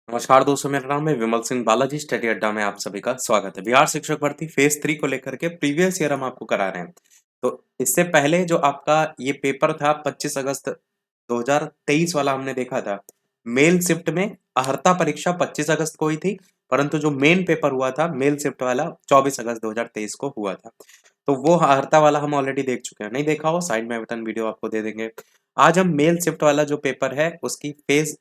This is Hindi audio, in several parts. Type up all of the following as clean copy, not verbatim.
नमस्कार दोस्तों, मेरा नाम है विमल सिंह बालाजी। स्टडी अड्डा में आप सभी का स्वागत है। बिहार शिक्षक भर्ती फेज 3 को लेकर के प्रीवियस ईयर हम आपको करा रहे हैं। तो इससे पहले जो आपका ये पेपर था 25 अगस्त 2023 वाला हमने देखा था। मेल शिफ्ट में अर्हता परीक्षा 25 अगस्त को हुई थी, परंतु जो मेन पेपर हुआ था मेल शिफ्ट वाला 24 अगस्त 2023 को हुआ था। तो वो अर्हता वाला हम ऑलरेडी देख चुके हैं। नहीं देखा हो साइड में बटन वीडियो आपको दे देंगे। आज हम मेल शिफ्ट वाला जो पेपर है उसकी फेज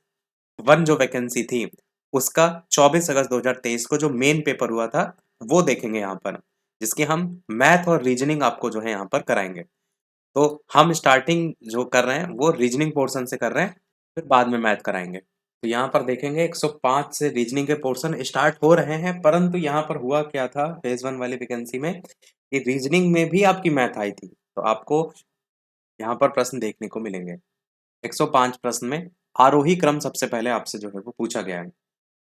1 जो वैकेंसी थी उसका 24 अगस्त 2023 को जो मेन पेपर हुआ था वो देखेंगे यहाँ पर, जिसकी हम मैथ और रीजनिंग आपको जो है यहाँ पर कराएंगे। तो हम स्टार्टिंग जो कर रहे हैं वो रीजनिंग पोर्शन से कर रहे हैं, फिर बाद में मैथ कराएंगे। तो यहाँ पर देखेंगे 105 से रीजनिंग के पोर्शन स्टार्ट हो रहे हैं, परंतु यहाँ पर हुआ क्या था फेज 1 वाली वैकेंसी में कि रीजनिंग में भी आपकी मैथ आई थी। तो आपको यहाँ पर प्रश्न देखने को मिलेंगे। 105 प्रश्न में आरोही क्रम सबसे पहले आपसे जो है वो पूछा गया है।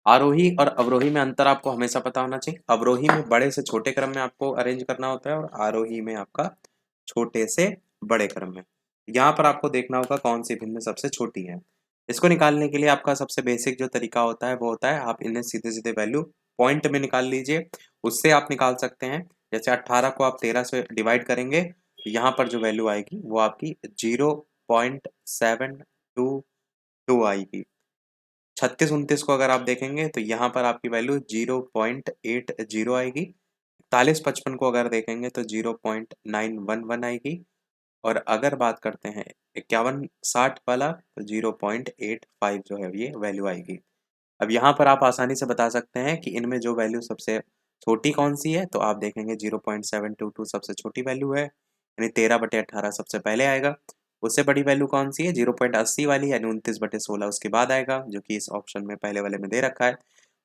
आरोही और अवरोही में अंतर आपको हमेशा पता होना चाहिए। अवरोही में बड़े से छोटे क्रम में आपको अरेंज करना होता है और आरोही में आपका छोटे से बड़े क्रम में। यहाँ पर आपको देखना होगा कौन सी भिन्न सबसे छोटी है। इसको निकालने के लिए आपका सबसे बेसिक जो तरीका होता है वो होता है आप इन्हें सीधे सीधे वैल्यू पॉइंट में निकाल लीजिए। उससे आप निकाल सकते हैं। जैसे 18 को आप 13 से डिवाइड करेंगे तो यहाँ पर जो वैल्यू आएगी वो आपकी 0.722 आएगी। 36-29 को अगर आप देखेंगे तो यहाँ पर आपकी वैल्यू 0.80 आएगी। 41-55 को अगर देखेंगे तो 0.911 आएगी। और अगर बात करते हैं 51-60 वाला तो 0.85 जो है ये वैल्यू आएगी। अब यहाँ पर आप आसानी से बता सकते हैं कि इनमें जो वैल्यू सबसे छोटी कौन सी है, तो आप देखेंगे 0.722 सबसे छोटी वैल्यू है, यानी 13/18 सबसे पहले आएगा। उससे बड़ी वैल्यू कौन सी है 0.80 वाली, यानी 29/16 उसके बाद आएगा, जो कि इस ऑप्शन में पहले वाले में दे रखा है।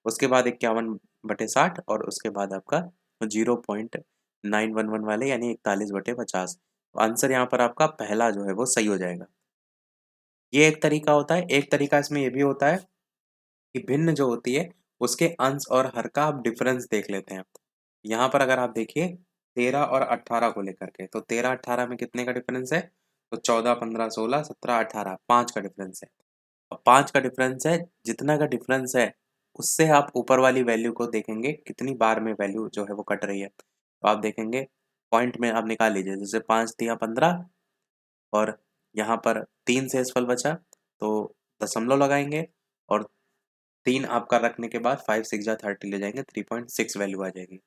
उसके बाद 51/60 और उसके बाद आपका 0.911 वाले यानी 41/50। आंसर यहाँ पर आपका पहला जो है वो सही हो जाएगा। ये एक तरीका होता है। एक तरीका इसमें ये भी होता है कि भिन्न जो होती है उसके अंश और हर का आप डिफरेंस देख लेते हैं। यहाँ पर अगर आप देखिए 13 और 18 को लेकर के, तो 13-18 में कितने का डिफरेंस है, तो 14-15-16-17-18 5 का डिफरेंस है। और 5 का डिफरेंस है, जितना का डिफरेंस है उससे आप ऊपर वाली वैल्यू को देखेंगे कितनी बार में वैल्यू जो है वो कट रही है। तो आप देखेंगे पॉइंट में आप निकाल लीजिए, जैसे 5 तिया 15 और यहाँ पर 3 शेषफल बचा तो दशमलव लगाएंगे और 3 आपका रखने के बाद 5 6 जा 30 ले जाएंगे, 3.6 वैल्यू आ जाएगी।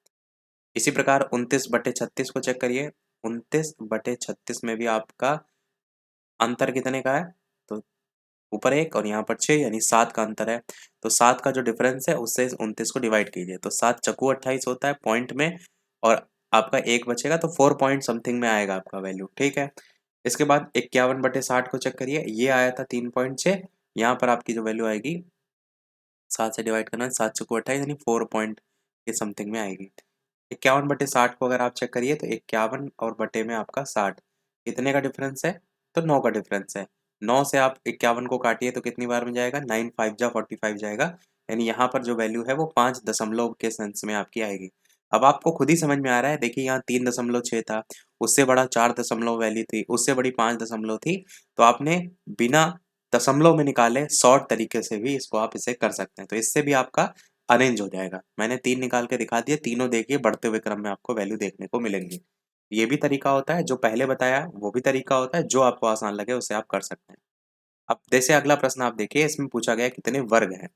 इसी प्रकार 29/36 को चेक करिए। 29/36 में भी आपका अंतर कितने का है, तो ऊपर 1 और यहाँ पर 6 यानी 7 का अंतर है। तो 7 का जो डिफरेंस है उससे इस 29 को डिवाइड कीजिए, तो 7 चक्कू 28 होता है पॉइंट में, और आपका 1 बचेगा तो 4 पॉइंट समथिंग में आएगा आपका वैल्यू, ठीक है। इसके बाद 51/60 को चेक करिए, ये आया था 3.6। यहाँ पर आपकी जो वैल्यू आएगी 7 से डिवाइड करना है, 7 चौको 28 यानी 4 पॉइंट के समथिंग में आएगी। 51/60 को अगर आप चेक करिए तो 51 और बटे में आपका 60 कितने का डिफरेंस है, तो 9 का डिफरेंस है। 9 से आप 51 को काटिए तो कितनी बार में जाएगा, 9 5 जा 45 जाएगा, यानी यहाँ पर जो वैल्यू है वो 5 दशमलव के सेंस में आपकी आएगी। अब आपको खुद ही समझ में आ रहा है, देखिए यहाँ 3.6 था, उससे बड़ा 4 दशमलव वैल्यू थी, उससे बड़ी 5 दशमलव थी। तो आपने बिना दशमलव में निकाले शॉर्ट तरीके से भी इसको आप इसे कर सकते हैं, तो इससे भी आपका अरेंज हो जाएगा। मैंने 3 निकाल के दिखा दिए, तीनों देखिए बढ़ते हुए क्रम में आपको वैल्यू देखने को मिलेंगी। ये भी तरीका होता है, जो पहले बताया वो भी तरीका होता है, जो आपको आसान लगे उसे आप कर सकते हैं। अब जैसे अगला प्रश्न आप देखिए, इसमें पूछा गया है कितने वर्ग हैं।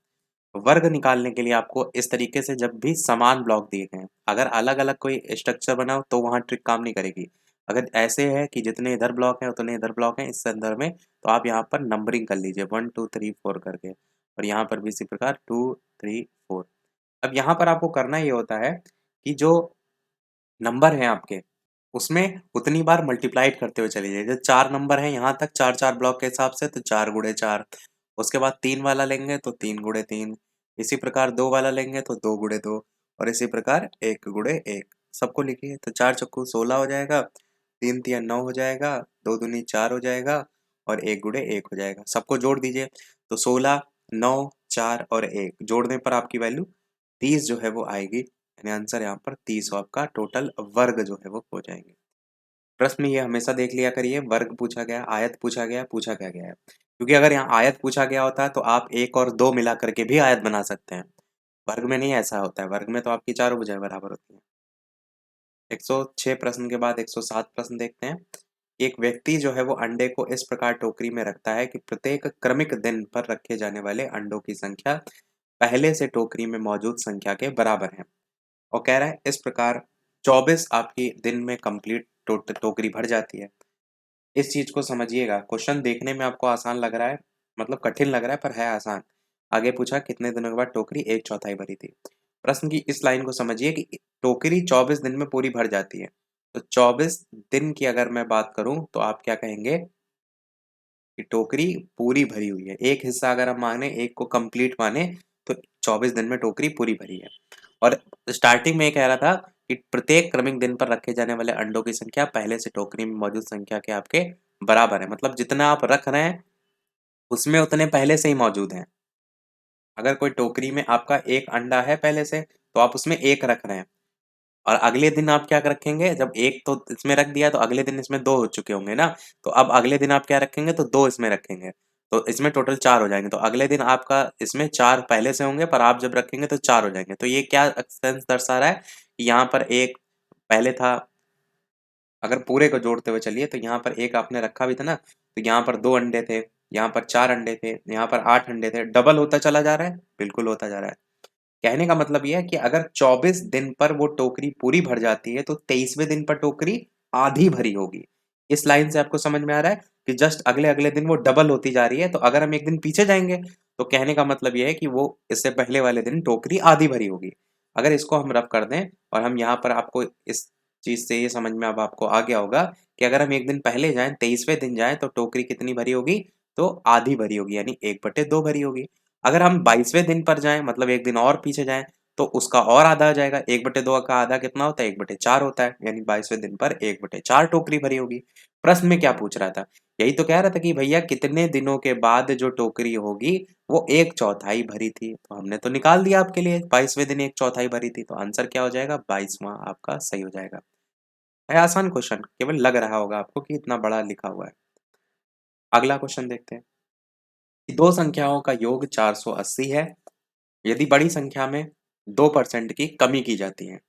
वर्ग निकालने के लिए आपको इस तरीके से, जब भी समान ब्लॉक दिए गए हैं, अगर अलग-अलग कोई स्ट्रक्चर बना हो तो वहाँ ट्रिक काम नहीं करेगी। अगर ऐसे है कि जितने इधर ब्लॉक हैं उतने इधर ब्लॉक हैं इस संदर्भ में, तो आप यहाँ पर नंबरिंग कर लीजिए 1 2 3 4 करके, और यहाँ पर भी इसी प्रकार 2 3 4। अब यहाँ पर आपको करना ये होता है कि जो नंबर हैं आपके, उसमें उतनी बार मल्टीप्लाइड करते हुए चले जाइए। जैसे 4 नंबर हैं यहाँ तक 4-4 ब्लॉक के हिसाब से, तो 4 गुणे 4। उसके बाद 3 वाला लेंगे तो 3 गुणे 3। इसी प्रकार 2 वाला लेंगे तो 2 गुणे 2, और इसी प्रकार 1 गुणे 1। सबको लिखिए, तो 4 चक्कू 16 हो जाएगा, 3 तिया 9 हो जाएगा, 2 दूनी 4 हो जाएगा और 1 गुणे 1 हो जाएगा। सबको जोड़ दीजिए, तो 16 9 4 और 1 जोड़ने पर आपकी वैल्यू 30 जो है वो आएगी, यानी आंसर यहाँ पर 30 आपका टोटल वर्ग जो है वो हो जाएंगे। प्रश्न ये हमेशा देख लिया करिए, वर्ग पूछा गया, आयत पूछा गया, पूछा क्या गया है। क्योंकि अगर यहाँ आयत पूछा गया होता है तो आप 1 और 2 मिला करके भी आयत बना सकते हैं। वर्ग में नहीं ऐसा होता है, वर्ग में तो आपकी चारों भुजाएं बराबर होती हैं। 106 प्रश्न के बाद 107 प्रश्न देखते हैं। एक व्यक्ति जो है वो अंडे को इस प्रकार टोकरी में रखता है कि प्रत्येक क्रमिक दिन पर रखे जाने वाले अंडों की संख्या पहले से टोकरी में मौजूद संख्या के बराबर है। और कह रहा है इस प्रकार 24 आपकी दिन में कंप्लीट टोकरी भर जाती है। इस चीज को समझिएगा, क्वेश्चन देखने में आपको आसान लग रहा है, मतलब कठिन लग रहा है, पर है आसान। आगे पूछा कितने दिनों के बाद टोकरी 1/4 भरी थी। प्रश्न की इस लाइन को समझिए कि टोकरी 24 दिन में पूरी भर जाती है। तो 24 दिन की अगर मैं बात करूं तो आप क्या कहेंगे कि टोकरी पूरी भरी हुई है। एक हिस्सा अगर हम माने, एक को कंप्लीट माने, तो 24 दिन में टोकरी पूरी भरी है। और स्टार्टिंग में ये कह रहा था कि प्रत्येक क्रमिक दिन पर रखे जाने वाले अंडों की संख्या पहले से टोकरी में मौजूद संख्या के आपके बराबर है। मतलब जितना आप रख रहे हैं उसमें उतने पहले से ही मौजूद हैं। अगर कोई टोकरी में आपका एक अंडा है पहले से, तो आप उसमें एक रख रहे हैं, और अगले दिन आप क्या रखेंगे, जब एक तो इसमें रख दिया तो अगले दिन इसमें दो हो चुके होंगे ना, तो अब अगले दिन आप क्या रखेंगे, तो दो इसमें रखेंगे, तो इसमें टोटल चार हो जाएंगे। तो अगले दिन आपका इसमें चार पहले से होंगे, पर आप जब रखेंगे तो चार हो जाएंगे। तो ये क्या सेंस दर्शा रहा है कि यहाँ पर एक पहले था। अगर पूरे को जोड़ते हुए चलिए तो यहाँ पर एक आपने रखा भी था ना, तो यहाँ पर दो अंडे थे, यहाँ पर चार अंडे थे, यहाँ पर आठ अंडे थे, डबल होता चला जा रहा है, बिल्कुल होता जा रहा है। कहने का मतलब ये है कि अगर 24 दिन पर वो टोकरी पूरी भर जाती है तो 23वें दिन पर टोकरी आधी भरी होगी। इस लाइन से आपको समझ में आ रहा है कि जस्ट अगले अगले दिन वो डबल होती जा रही है। तो अगर हम एक दिन पीछे जाएंगे तो कहने का मतलब ये है कि वो इससे पहले वाले दिन टोकरी आधी भरी होगी। अगर इसको हम रब कर दें और हम यहाँ पर आपको इस चीज से ये समझ में अब आपको आ गया होगा कि अगर हम एक दिन पहले जाएं, 23वें दिन जाएं, तो टोकरी कितनी भरी होगी, तो आधी भरी होगी, यानी 1/2 भरी होगी। अगर हम 22वें दिन पर जाएं, मतलब एक दिन और पीछे जाएं, तो उसका और आधा आ जाएगा। 1/2 का आधा कितना होता है, 1/4 होता है, यानी 22वें दिन पर 1/4 टोकरी भरी होगी। प्रश्न में क्या पूछ रहा था, यही तो कह रहा था कि भैया कितने दिनों के बाद जो टोकरी होगी वो 1/4 भरी थी। तो हमने तो निकाल दिया आपके लिए, 22वें दिन 1/4 भरी थी, तो आंसर क्या हो जाएगा, 22वां आपका सही हो जाएगा। है आसान क्वेश्चन, केवल लग रहा होगा आपको कि इतना बड़ा लिखा हुआ है। अगला क्वेश्चन देखते हैं कि दो संख्याओं का योग 480 है, यदि बड़ी संख्या में 2% की कमी की जाती है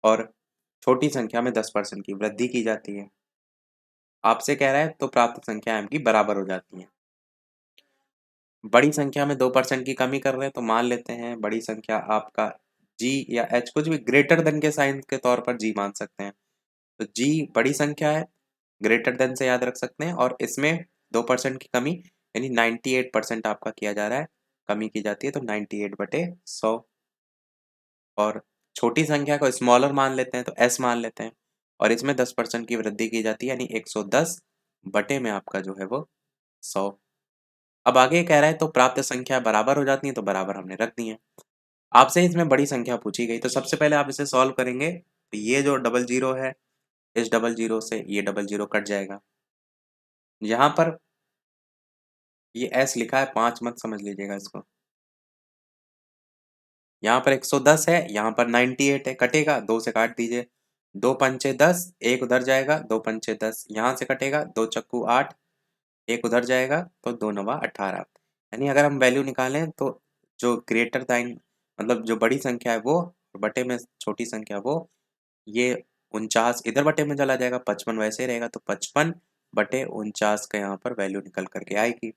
और छोटी संख्या में 10% की वृद्धि की जाती है। आपसे कह रहा है तो प्राप्त संख्या की बराबर हो जाती है। बड़ी संख्या में 2% की कमी कर रहे हैं तो मान लेते हैं बड़ी संख्या आपका जी या एच, कुछ भी ग्रेटर देन के साइन के तौर पर जी मान सकते हैं। तो जी बड़ी संख्या है, ग्रेटर देन से याद रख सकते हैं, और इसमें 2% की कमी यानी 98% आपका किया जा रहा है, कमी की जाती है, तो 98/100। और छोटी संख्या को स्मॉलर मान लेते हैं तो एस मान लेते हैं, और इसमें 10% की वृद्धि की जाती है, यानी 110 बटे में आपका जो है वो 100। अब आगे कह रहा है तो प्राप्त संख्या बराबर हो जाती है, तो बराबर हमने रख दी है। आपसे इसमें बड़ी संख्या पूछी गई, तो सबसे पहले आप इसे सॉल्व करेंगे तो ये जो डबल जीरो है, इस डबल जीरो से ये डबल जीरो कट जाएगा। यहाँ पर ये एस लिखा है 5 मत समझ लीजिएगा इसको। यहाँ पर 110 है, यहाँ पर 98 है, कटेगा, 2 से काट दीजिए, 2 पंचे 10, एक उधर जाएगा, 2 पंचे 10, यहाँ से कटेगा, 2 चक्कू 8, एक उधर जाएगा, तो 2 नवा 18। यानी अगर हम वैल्यू निकालें तो जो ग्रेटर दाइन, मतलब जो बड़ी संख्या है वो, बटे में छोटी संख्या वो, ये 49 इधर बटे में चला जाएगा, 55 वैसे ही रहेगा, तो 55/49 का यहाँ पर वैल्यू निकल करके आएगी।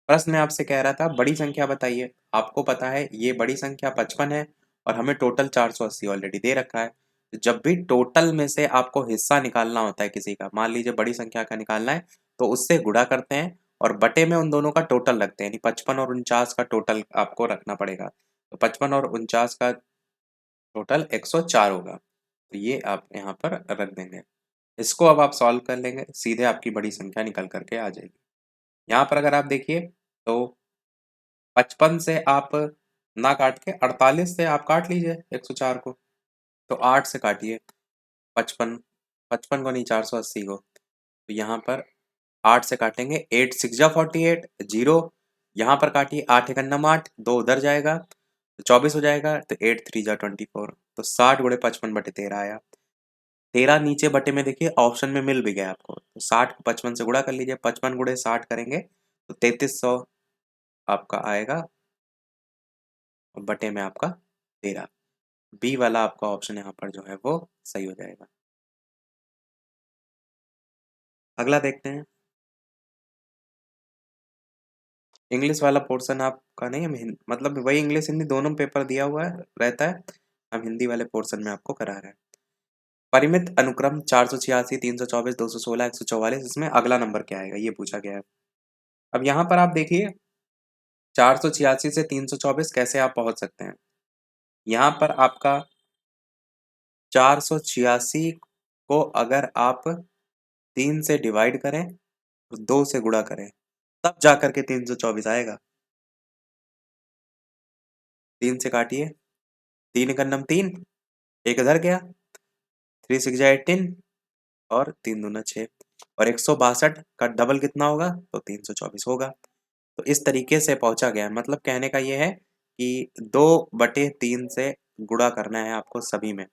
प्रश्न में आपसे कह रहा था बड़ी संख्या बताइए। आपको पता है ये बड़ी संख्या 55 है और हमें टोटल 480 ऑलरेडी दे रखा है। तो जब भी टोटल में से आपको हिस्सा निकालना होता है किसी का, मान लीजिए बड़ी संख्या का निकालना है, तो उससे गुणा करते हैं और बटे में उन दोनों का टोटल रखते हैं, यानी 55 और 49 का टोटल आपको रखना पड़ेगा। तो 55 और 49 का टोटल 104 होगा। तो ये आप यहाँ पर रख देंगे। इसको अब आप सॉल्व कर लेंगे, सीधे आपकी बड़ी संख्या निकल करके आ जाएगी। यहाँ पर अगर आप देखिए तो 55 से आप ना काट के 48 से आप काट लीजिए 104 को, तो 8 से काटिए 55, 55 को नहीं 480 को, तो यहाँ पर 8 से काटेंगे, 8 6 जा 48, जीरो यहाँ पर काटिए, 8 एक अन्नम 8, 2 उधर जाएगा तो 24 हो जाएगा, तो 8 3 जा 24, तो 60 × 55/13 आया। 13 नीचे बटे में देखिए ऑप्शन में मिल भी गया आपको, तो 60 को 55 से गुणा कर लीजिए, 55 गुणे 60 करेंगे तो 3300 आपका आएगा और बटे में आपका 13। बी वाला आपका ऑप्शन यहाँ पर जो है वो सही हो जाएगा। अगला देखते हैं। इंग्लिश वाला पोर्शन आपका नहीं, मतलब वही इंग्लिश हिंदी दोनों पेपर दिया हुआ है रहता है, हम हिंदी वाले पोर्शन में आपको करा रहे हैं। परिमित अनुक्रम 486, 324, 216, 144, इसमें अगला नंबर क्या आएगा ये पूछा गया है। अब यहाँ पर आप देखिए 486 से 324 कैसे आप पहुंच सकते हैं। यहाँ पर आपका 486 को अगर आप 3 से डिवाइड करें और 2 से गुणा करें तब जाकर के 324 आएगा। 3 से काटिए, 3 का नम 3, एक इधर गया, 3 6 18 और 3 दूना 6 और 162 का डबल कितना होगा तो 324 होगा। तो इस तरीके से पहुंचा गया। मतलब कहने का ये है कि 2/3 से गुणा करना है आपको सभी में,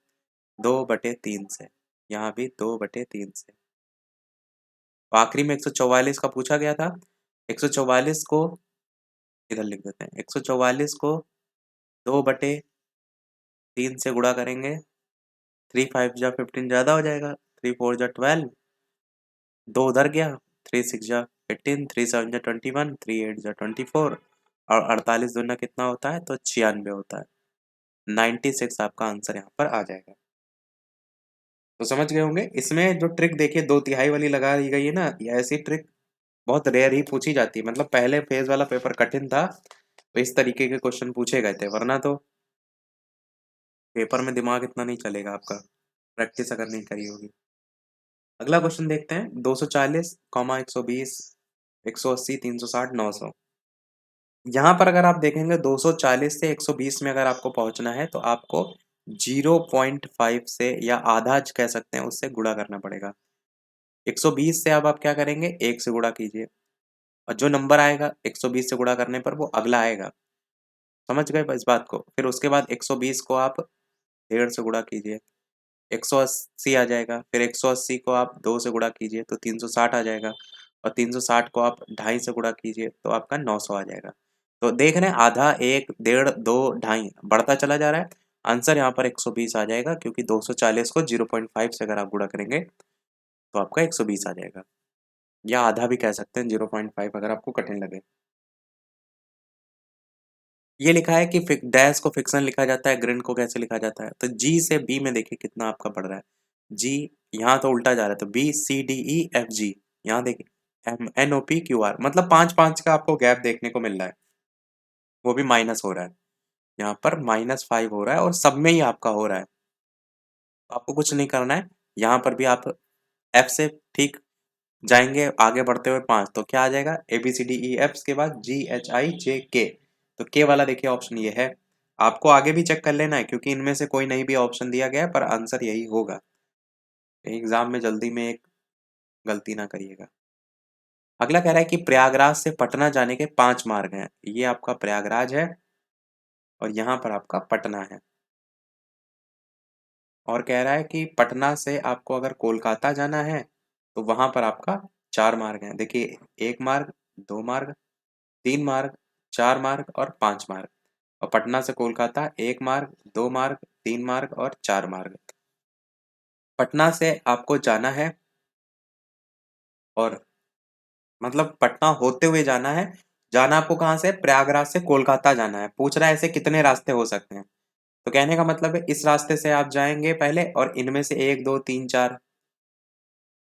2/3 से, यहाँ भी 2/3 से। तो आखिरी में 144 का पूछा गया था, 144 को इधर लिख देते हैं, 144 को 2/3 से गुणा करेंगे, 3 5 जा 15 ज्यादा हो जाएगा, 3 4 जा 12, 2 उधर गया, 3 6 जा 18, 3 7 जा 21, 3 8 जा 24 और 48 दूना कितना होता है तो 96 होता है। 96 आपका आंसर यहाँ पर आ जाएगा। तो समझ गए होंगे। इसमें जो ट्रिक देखिए 2/3 वाली लगाई गई है ना, ये ऐसी ट्रिक बहुत रेयर ही पूछी जाती है। मतलब पहले फेज वाला पेपर कठिन था तो इस तरीके के क्वेश्चन पूछे गए थे, वरना तो पेपर में दिमाग इतना नहीं चलेगा आपका, प्रैक्टिस अगर नहीं करी होगी। अगला क्वेश्चन देखते हैं, 240, 120, 180, 360, 900। यहाँ पर अगर आप देखेंगे 240 से 120 में अगर आपको पहुंचना है तो आपको 0.5 से या आधा कह सकते हैं उससे गुणा करना पड़ेगा। 120 से अब आप क्या करेंगे, 1 से गुणा कीजिए और जो नंबर आएगा 120 से गुणा करने पर वो अगला आएगा। समझ गए इस बात को। फिर उसके बाद 120 को आप 1.5 से गुणा कीजिए, 180 आ जाएगा। फिर 180 को आप 2 से गुणा कीजिए तो 360 आ जाएगा और 360 को आप 2.5 से गुणा कीजिए तो आपका 900 आ जाएगा। तो देख रहे हैं आधा, 1, 1.5, 2, 2.5 बढ़ता चला जा रहा है। आंसर यहाँ पर 120 आ जाएगा क्योंकि 240 को 0.5 से अगर आप गुणा करेंगे तो आपका 120 आ जाएगा, या आधा भी कह सकते हैं 0.5 अगर आपको कठिन लगे। ये लिखा है कि डैश को फिक्शन लिखा जाता है, ग्रिड को कैसे लिखा जाता है। तो जी से बी में देखिए कितना आपका बढ़ रहा है। जी यहाँ तो उल्टा जा रहा है, तो B C D E F G, यहाँ देखिए M N O P Q R, मतलब 5 5 का आपको गैप देखने को मिल रहा है, वो भी माइनस हो रहा है। यहाँ पर -5 हो रहा है और सब में ही आपका हो रहा है। तो आपको कुछ नहीं करना है, यहाँ पर भी आप एफ से ठीक जाएंगे आगे बढ़ते हुए 5, तो क्या आ जाएगा A B C D E F के बाद जी एच आई जे के। तो के वाला देखिए ऑप्शन ये है। आपको आगे भी चेक कर लेना है क्योंकि इनमें से कोई नहीं भी ऑप्शन दिया गया है, पर आंसर यही होगा। एग्जाम में जल्दी में एक गलती ना करिएगा। अगला कह रहा है कि प्रयागराज से पटना जाने के 5 मार्ग हैं। ये आपका प्रयागराज है और यहाँ पर आपका पटना है। और कह रहा है कि पटना से आपको अगर कोलकाता जाना है तो वहां पर आपका 4 मार्ग हैं। देखिए 1 मार्ग, 2 मार्ग, 3 मार्ग, 4 मार्ग और 5 मार्ग। और पटना से कोलकाता 1 मार्ग, 2 मार्ग, 3 मार्ग और 4 मार्ग। पटना से आपको जाना है और मतलब पटना होते हुए जाना है। जाना आपको कहाँ से, प्रयागराज से कोलकाता जाना है। पूछ रहा है ऐसे कितने रास्ते हो सकते हैं। तो कहने का मतलब है इस रास्ते से आप जाएंगे पहले और इनमें से 1 2 3 4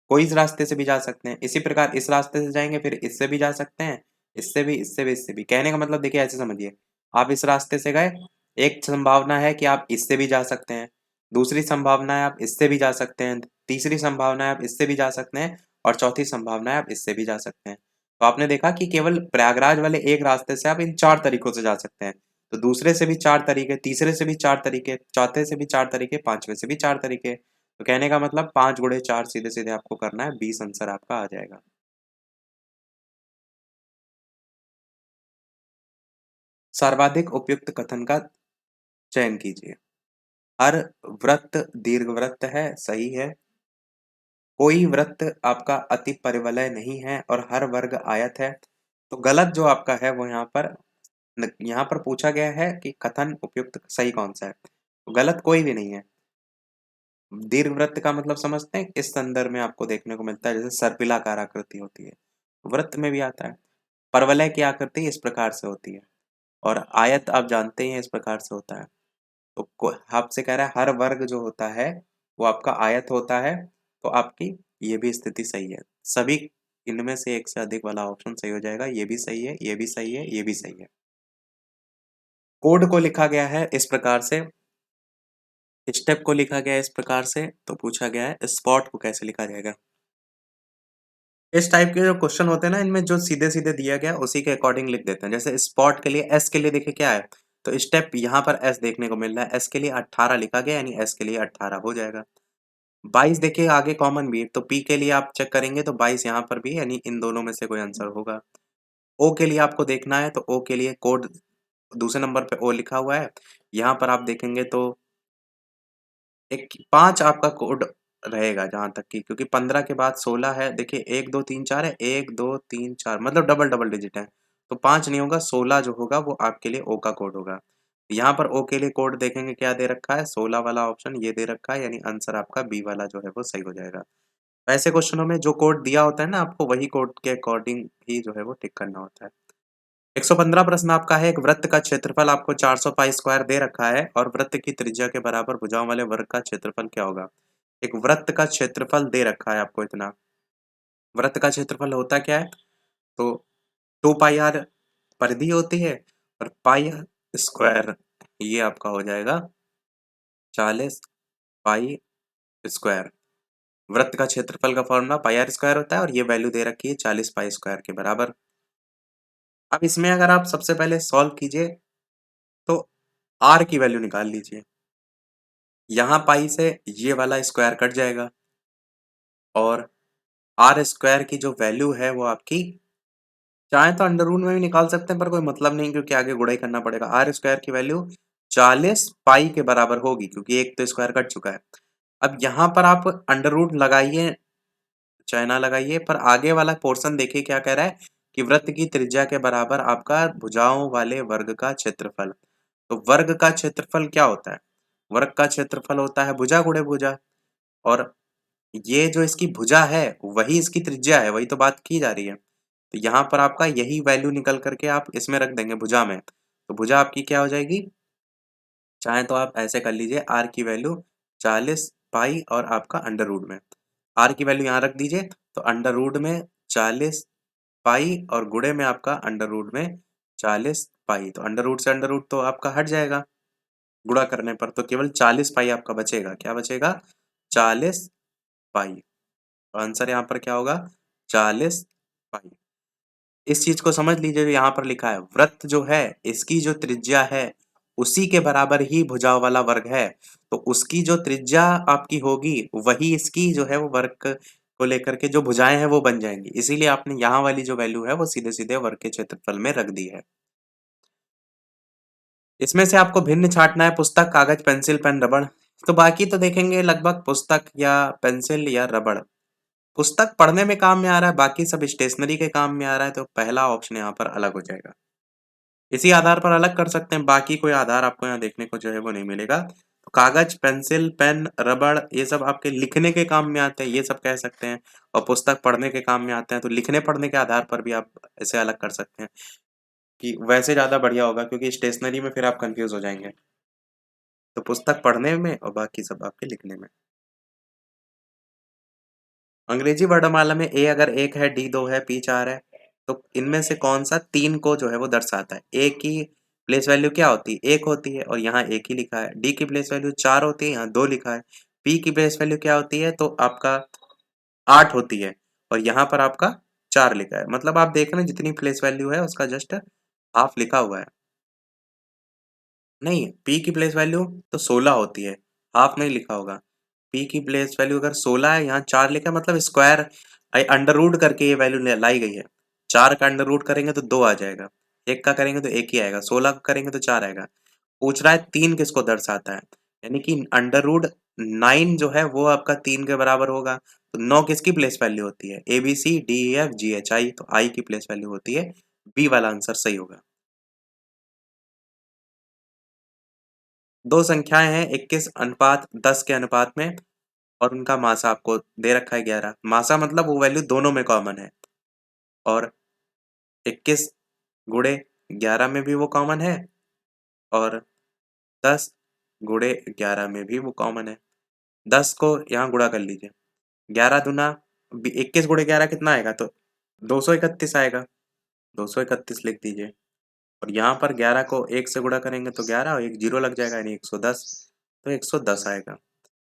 कोई इस रास्ते से भी जा सकते हैं। इसी प्रकार इस रास्ते से जाएंगे फिर इससे भी जा सकते हैं, इससे भी, इससे भी, इससे भी। कहने का मतलब देखिए ऐसे समझिए, आप इस रास्ते से गए, एक संभावना है कि आप इससे भी जा सकते हैं, दूसरी संभावना है आप इससे भी जा सकते हैं, तीसरी संभावना है आप इससे भी जा सकते हैं और चौथी संभावना है आप इससे भी जा सकते हैं। तो आपने देखा कि केवल प्रयागराज वाले एक रास्ते से आप इन 4 तरीकों से जा सकते हैं। तो दूसरे से भी 4 तरीके, तीसरे से भी 4 तरीके, चौथे से भी 4 तरीके, पांचवें से भी 4 तरीके। तो कहने का मतलब 5 गुणे 4 सीधे सीधे आपको करना है, 20 आंसर आपका आ जाएगा। सर्वाधिक उपयुक्त कथन का चयन कीजिए। हर वृत्त दीर्घवृत्त है, सही है। कोई वृत्त आपका अति परिवलय नहीं है और हर वर्ग आयत है। तो गलत जो आपका है वो यहाँ पर पूछा गया है कि कथन उपयुक्त सही कौन सा है। तो गलत कोई भी नहीं है। दीर्घवृत्त का मतलब समझते हैं, इस संदर्भ में आपको देखने को मिलता है जैसे सर्पिलाकार आकृति होती है, वृत्त में भी आता है। परवलय की आकृति इस प्रकार से होती है और आयत आप जानते हैं इस प्रकार से होता है। तो आपसे कह रहा है हर वर्ग जो होता है वो आपका आयत होता है, तो आपकी ये भी स्थिति सही है। सभी इनमें से एक से अधिक वाला ऑप्शन सही हो जाएगा। ये भी सही है, ये भी सही है, ये भी सही है। कोड को लिखा गया है इस प्रकार से, स्टेप को लिखा गया है इस प्रकार से, तो पूछा गया है स्पॉट को कैसे लिखा जाएगा। इस टाइप के जो क्वेश्चन होते हैं ना, इनमें जो सीधे सीधे दिया गया उसी के अकॉर्डिंग लिख देते हैं। जैसे स्पॉट के लिए एस के लिए देखिए क्या है, तो स्टेप यहाँ पर एस देखने को मिल रहा है, एस के लिए 18 लिखा गया यानी एस के लिए 18 हो जाएगा। 22 देखिए आगे कॉमन भी है, तो पी के लिए आप चेक करेंगे तो 22 यहाँ पर भी, यानी इन दोनों में से कोई आंसर होगा। ओ के लिए आपको देखना है, तो ओ के लिए कोड दूसरे नंबर पे ओ लिखा हुआ है। यहाँ पर आप देखेंगे तो एक 5 आपका कोड रहेगा जहां तक कि, क्योंकि 15 के बाद 16 है। देखिए 1 2 3 4 है, 1 2 3 4 मतलब डबल डबल डिजिट है, तो 5 नहीं होगा, 16 जो होगा वो आपके लिए ओ का कोड होगा। यहाँ पर ओ के लिए कोड देखेंगे क्या दे रखा है, 16 वाला ऑप्शन ये दे रखा है, यानी आंसर आपका बी वाला जो है वो सही हो जाएगा। ऐसे क्वेश्चनों में जो कोड दिया होता है ना, आपको वही कोड के अकॉर्डिंग ही जो है वो टिक करना होता है। 115 प्रश्न आपका है, एक वृत्त का क्षेत्रफल आपको 400 पाई स्क्वायर दे रखा है और वृत्त की त्रिज्या के बराबर भुजाओं वाले वर्ग का क्षेत्रफल क्या होगा। एक वृत्त का क्षेत्रफल दे रखा है आपको इतना। वृत्त का क्षेत्रफल होता क्या है, तो 2 पाई आर परिधि होती है और पाई आर स्क्वायर, ये आपका हो जाएगा 40 पाई स्क्वायर। वृत्त का क्षेत्रफल का फॉर्मूला पाई आर स्क्वायर होता है और ये वैल्यू दे रखी है 40 पाई स्क्वायर के बराबर। अब इसमें अगर आप सबसे पहले सॉल्व कीजिए तो आर की वैल्यू निकाल लीजिए। यहाँ पाई से ये वाला स्क्वायर कट जाएगा और आर स्क्वायर की जो वैल्यू है वो आपकी, चाहे तो अंडर रूट में भी निकाल सकते हैं पर कोई मतलब नहीं, क्योंकि आगे गुणा ही करना पड़ेगा। आर स्क्वायर की वैल्यू 40 पाई के बराबर होगी, क्योंकि एक तो स्क्वायर कट चुका है। अब यहाँ पर आप अंडर रूट लगाइए चाहे ना लगाइए, पर आगे वाला पोर्शन देखिए क्या कह रहा है कि वृत्त की त्रिज्या के बराबर आपका भुजाओं वाले वर्ग का क्षेत्रफल। तो वर्ग का क्षेत्रफल क्या होता है, वर्ग का क्षेत्रफल होता है भुजा गुणे भुजा, और ये जो इसकी भुजा है वही इसकी त्रिज्या है, वही तो बात की जा रही है। तो यहाँ पर आपका यही वैल्यू निकल करके आप इसमें रख देंगे भुजा में, तो भुजा आपकी क्या हो जाएगी, चाहे तो आप ऐसे कर लीजिए, आर की वैल्यू 40 पाई और आपका अंडर रूट में, आर की वैल्यू यहाँ रख दीजिए, तो अंडर रूट में 40 पाई और गुणे में आपका अंडर रूट में 40 पाई, तो अंडर रूट से अंडर रूट तो आपका हट जाएगा गुणा करने पर, तो केवल 40 पाई आपका बचेगा। क्या बचेगा, 40 पाई। तो आंसर यहाँ पर क्या होगा, 40 पाई। इस चीज को समझ लीजिए, यहाँ पर लिखा है वृत्त जो है इसकी जो त्रिज्या है उसी के बराबर ही भुजाओं वाला वर्ग है, तो उसकी जो त्रिज्या आपकी होगी वही इसकी जो है वो वर्ग को लेकर के जो भुजाएं हैं वो बन जाएंगी, इसीलिए आपने यहाँ वाली जो वैल्यू है वो सीधे सीधे वर्ग के क्षेत्रफल में रख दी है। इसमें से आपको भिन्न छांटना है, पुस्तक कागज पेंसिल पेन रबड़। तो बाकी तो देखेंगे लगभग पुस्तक या पेंसिल या रबड़। पुस्तक पढ़ने में काम में आ रहा है, बाकी सब स्टेशनरी के काम में आ रहा है, तो पहला ऑप्शन यहाँ पर अलग हो जाएगा। इसी आधार पर अलग कर सकते हैं, बाकी कोई आधार आपको यहाँ देखने को जो है वो नहीं मिलेगा। तो कागज पेंसिल पेन रबड़ ये सब आपके लिखने के काम में आते हैं, ये सब कह सकते हैं, और पुस्तक पढ़ने के काम में आते हैं, तो लिखने पढ़ने के आधार पर भी आप इसे अलग कर सकते हैं कि वैसे ज्यादा बढ़िया होगा, क्योंकि स्टेशनरी में फिर आप कंफ्यूज हो जाएंगे। तो पुस्तक पढ़ने में और बाकी सब आपके लिखने में। अंग्रेजी वर्णमाला में ए अगर 1 है, डी 2 है, पी 4 है, तो इनमें से कौन सा 3 को जो है वो दर्शाता है। ए की प्लेस वैल्यू क्या होती है, 1 होती है और यहाँ 1 ही लिखा है। डी की प्लेस वैल्यू 4 होती है, यहाँ 2 लिखा है। पी की प्लेस वैल्यू क्या होती है, तो आपका 8 होती है और यहाँ पर आपका 4 लिखा है। मतलब आप देख रहे हैं जितनी प्लेस वैल्यू है उसका जस्ट हाफ लिखा हुआ है। नहीं, पी की प्लेस वैल्यू तो 16 होती है, हाफ नहीं लिखा होगा। पी की प्लेस वैल्यू अगर 16 है, यहाँ 4 लिखा है, मतलब स्क्वायर अंडर रूट करके ये वैल्यू लाई गई है। 4 का अंडर रूट करेंगे तो 2 आ जाएगा, 1 का करेंगे तो 1 ही आएगा, 16 का करेंगे तो 4 आएगा। पूछ रहा है 3 किसको दर्शाता है, यानी कि अंडर रूट 9 जो है वो आपका 3 के बराबर होगा, तो 9 किसकी प्लेस वैल्यू होती है? ABCDEFGHI, तो I की प्लेस वैल्यू होती है। बी वाला आंसर सही होगा। दो संख्याएं हैं 21:10 के अनुपात में और उनका मासा आपको दे रखा है 11। मासा मतलब वो वैल्यू दोनों में कॉमन है और 21 गुणे 11 में भी वो कॉमन है और 10 गुणे 11 में भी वो कॉमन है। 10 को यहाँ गुणा कर लीजिए। 11 दूना 21 गुणे 11 कितना आएगा? तो 231 आएगा। 231 लिख दीजिए और यहाँ पर 11 को 1 से गुणा करेंगे तो 11 और एक जीरो लग जाएगा यानी 110, तो 110 आएगा।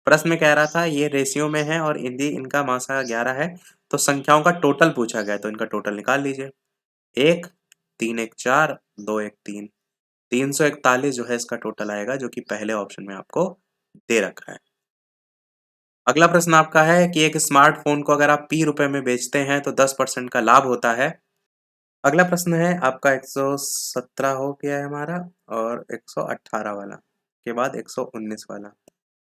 प्रश्न में कह रहा था ये रेशियो में है और यदि इनका मासा 11 है तो संख्याओं का टोटल पूछा गया, तो इनका टोटल निकाल लीजिए। 1 3 1 4 2 1 3, 341 जो है इसका टोटल आएगा, जो कि पहले ऑप्शन में आपको दे रखा है। अगला प्रश्न आपका है कि एक स्मार्टफोन को अगर आप P रुपए में बेचते हैं तो 10% का लाभ होता है। अगला प्रश्न है आपका 117 हो गया है हमारा और 118 वाला के बाद 119 वाला।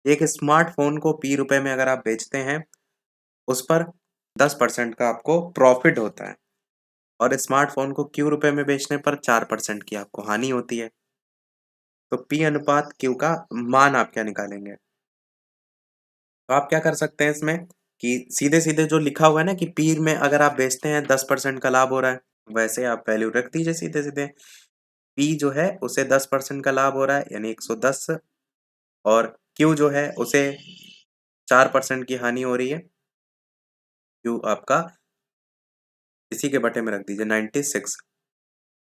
एक स्मार्टफोन को P रुपए में अगर आप बेचते हैं उस पर 10% का आपको प्रॉफिट होता है और स्मार्टफोन को Q रुपए में बेचने पर 4% की आपको हानि होती है। तो P अनुपात Q का मान आप क्या निकालेंगे? तो आप क्या कर सकते हैं इसमें कि सीधे सीधे जो लिखा हुआ है ना कि P में अगर आप बेचते हैं 10% का लाभ हो रहा है, वैसे आप वैल्यू रख दीजिए सीधे सीधे। P जो है उसे 10% का लाभ हो रहा है यानी 110 और Q जो है उसे 4% की हानि हो रही है। Q आपका इसी के बटे में रख दीजिए 96।